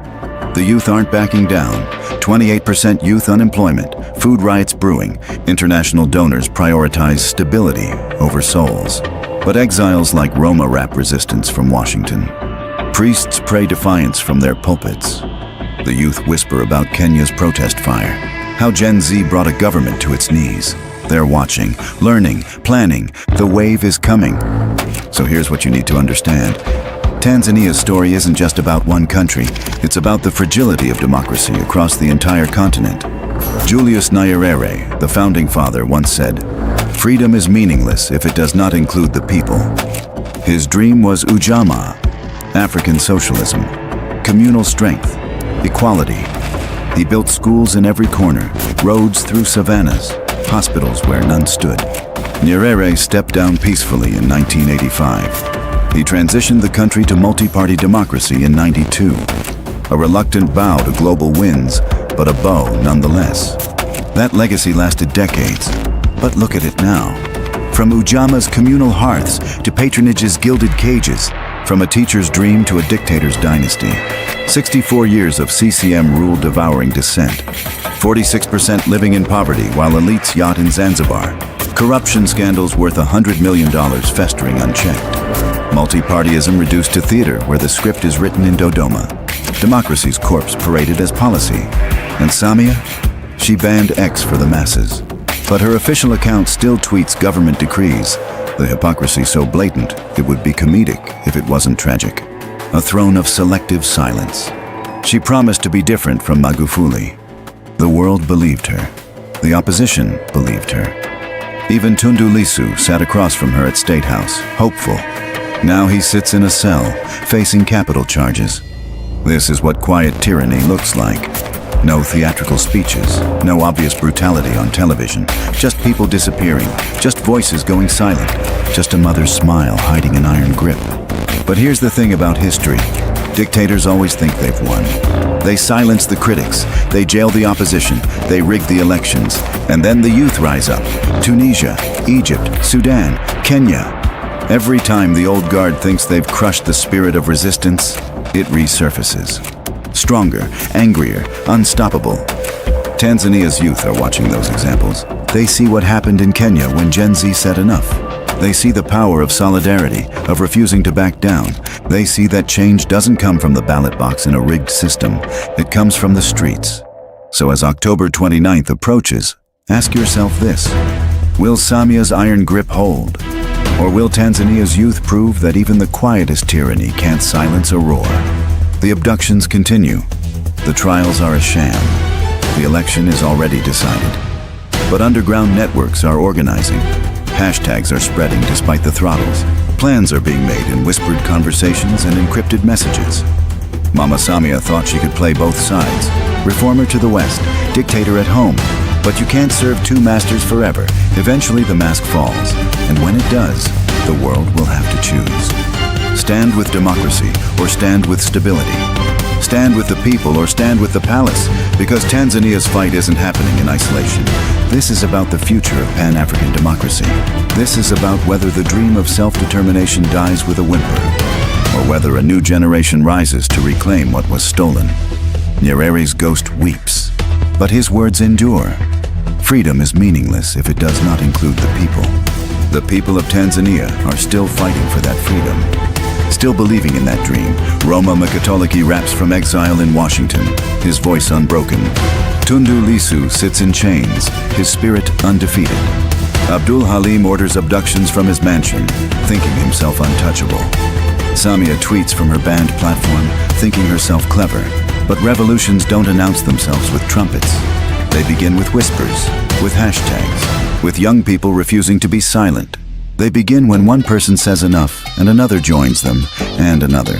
The youth aren't backing down. 28% youth unemployment, food riots brewing. International donors prioritize stability over souls. But exiles like Roma rap resistance from Washington. Priests pray defiance from their pulpits. The youth whisper about Kenya's protest fire. How Gen Z brought a government to its knees. They're watching, learning, planning. The wave is coming. So here's what you need to understand. Tanzania's story isn't just about one country. It's about the fragility of democracy across the entire continent. Julius Nyerere, the founding father, once said, "Freedom is meaningless if it does not include the people." His dream was Ujamaa, African socialism, communal strength, equality. He built schools in every corner, roads through savannas, hospitals where none stood. Nyerere stepped down peacefully in 1985. He transitioned the country to multi-party democracy in 92. A reluctant bow to global winds, but a bow nonetheless. That legacy lasted decades. But look at it now. From Ujama's communal hearths to patronage's gilded cages, from a teacher's dream to a dictator's dynasty. 64 years of CCM rule devouring dissent. 46% living in poverty while elites yacht in Zanzibar. Corruption scandals worth $100 million festering unchecked. Multi-partyism reduced to theater where the script is written in Dodoma. Democracy's corpse paraded as policy. And Samia? She banned X for the masses. But her official account still tweets government decrees. The hypocrisy so blatant, it would be comedic if it wasn't tragic. A throne of selective silence. She promised to be different from Magufuli. The world believed her. The opposition believed her. Even Tundu Lissu sat across from her at State House, hopeful. Now he sits in a cell, facing capital charges. This is what quiet tyranny looks like. No theatrical speeches, no obvious brutality on television, just people disappearing, just voices going silent, just a mother's smile hiding an iron grip. But here's the thing about history. Dictators always think they've won. They silence the critics, they jail the opposition, they rig the elections, and then the youth rise up. Tunisia, Egypt, Sudan, Kenya. Every time the old guard thinks they've crushed the spirit of resistance, it resurfaces. Stronger, angrier, unstoppable. Tanzania's youth are watching those examples. They see what happened in Kenya when Gen Z said enough. They see the power of solidarity, of refusing to back down. They see that change doesn't come from the ballot box in a rigged system. It comes from the streets. So as October 29th approaches, ask yourself this. Will Samia's iron grip hold? Or will Tanzania's youth prove that even the quietest tyranny can't silence a roar? The abductions continue. The trials are a sham. The election is already decided. But underground networks are organizing. Hashtags are spreading despite the throttles. Plans are being made in whispered conversations and encrypted messages. Mama Samia thought she could play both sides. Reformer to the west, dictator at home. But you can't serve two masters forever. Eventually the mask falls. And when it does, the world will have to choose. Stand with democracy or stand with stability. Stand with the people or stand with the palace, because Tanzania's fight isn't happening in isolation. This is about the future of Pan-African democracy. This is about whether the dream of self-determination dies with a whimper, or whether a new generation rises to reclaim what was stolen. Nyerere's ghost weeps, but his words endure. Freedom is meaningless if it does not include the people. The people of Tanzania are still fighting for that freedom. Still believing in that dream, Roma Makatoliki raps from exile in Washington, his voice unbroken. Tundu Lissu sits in chains, his spirit undefeated. Abdul Halim orders abductions from his mansion, thinking himself untouchable. Samia tweets from her banned platform, thinking herself clever. But revolutions don't announce themselves with trumpets. They begin with whispers, with hashtags, with young people refusing to be silent. They begin when one person says enough, and another joins them, and another.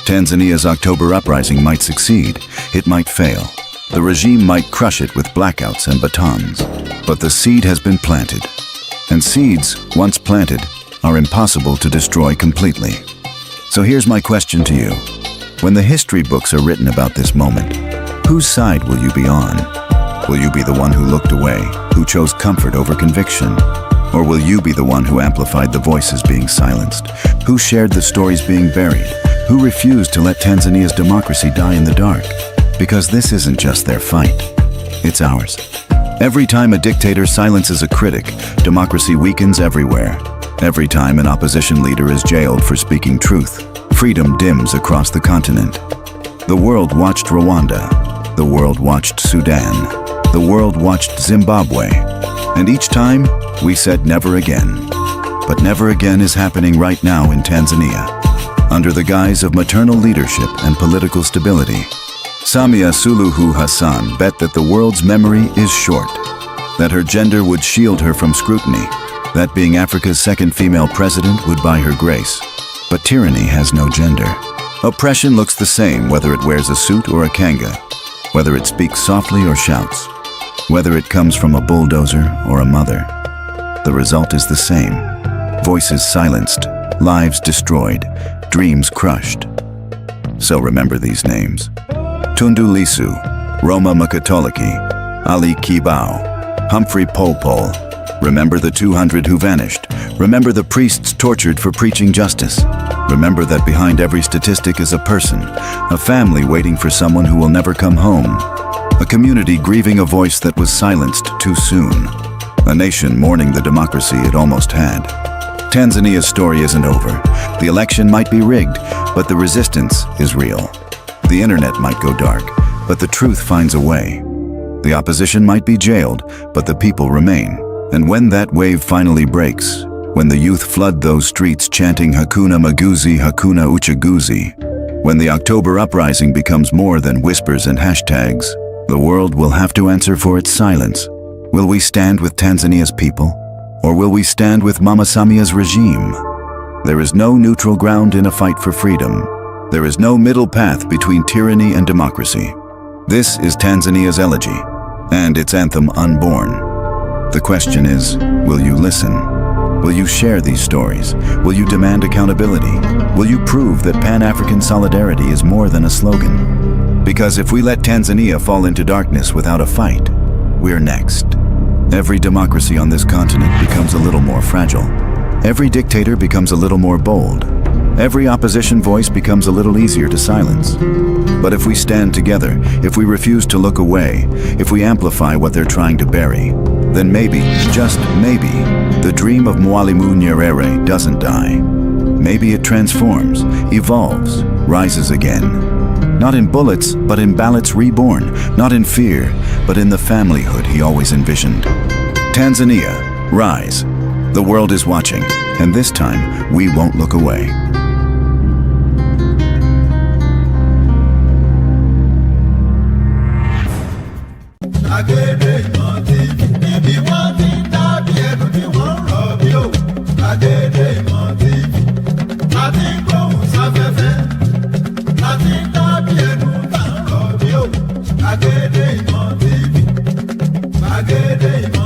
Tanzania's October uprising might succeed, it might fail. The regime might crush it with blackouts and batons. But the seed has been planted. And seeds, once planted, are impossible to destroy completely. So here's my question to you. When the history books are written about this moment, whose side will you be on? Will you be the one who looked away, who chose comfort over conviction? Or will you be the one who amplified the voices being silenced, who shared the stories being buried, who refused to let Tanzania's democracy die in the dark? Because this isn't just their fight, it's ours. Every time a dictator silences a critic, democracy weakens everywhere. Every time an opposition leader is jailed for speaking truth, freedom dims across the continent. The world watched Rwanda. The world watched Sudan. The world watched Zimbabwe. And each time, we said never again. But never again is happening right now in Tanzania. Under the guise of maternal leadership and political stability, Samia Suluhu Hassan bet that the world's memory is short, that her gender would shield her from scrutiny, that being Africa's second female president would buy her grace. But tyranny has no gender. Oppression looks the same whether it wears a suit or a kanga, whether it speaks softly or shouts, whether it comes from a bulldozer or a mother. The result is the same. Voices silenced, lives destroyed, dreams crushed. So remember these names. Tundu Lissu, Roma Makatoliki, Ali Kibao, Humphrey Polpol. Remember the 200 who vanished. Remember the priests tortured for preaching justice. Remember that behind every statistic is a person, a family waiting for someone who will never come home, a community grieving a voice that was silenced too soon, a nation mourning the democracy it almost had. Tanzania's story isn't over. The election might be rigged, but the resistance is real. The internet might go dark, but the truth finds a way. The opposition might be jailed, but the people remain. And when that wave finally breaks, when the youth flood those streets chanting Hakuna Maguzi, Hakuna Uchaguzi, when the October uprising becomes more than whispers and hashtags, the world will have to answer for its silence. Will we stand with Tanzania's people? Or will we stand with Mama Samia's regime? There is no neutral ground in a fight for freedom. There is no middle path between tyranny and democracy. This is Tanzania's elegy, and its anthem unborn. The question is, will you listen? Will you share these stories? Will you demand accountability? Will you prove that Pan-African solidarity is more than a slogan? Because if we let Tanzania fall into darkness without a fight, we're next. Every democracy on this continent becomes a little more fragile. Every dictator becomes a little more bold. Every opposition voice becomes a little easier to silence. But if we stand together, if we refuse to look away, if we amplify what they're trying to bury, then maybe, just maybe, the dream of Mwalimu Nyerere doesn't die. Maybe it transforms, evolves, rises again. Not in bullets, but in ballots reborn. Not in fear, but in the familyhood he always envisioned. Tanzania, rise. The world is watching, and this time we won't look away. gbàgede ìmọ̀ TV níbi wọ́n ti ń dábì ẹnu tí wọ́n ń rọ̀ bí òwú gbàgede ìmọ̀ TV láti ń gbóhùn sáfẹ́fẹ́ láti ń dábì ẹnu tá ń rọ̀ bí òwú gbàgede ìmọ̀ TV gbàgede ìmọ̀.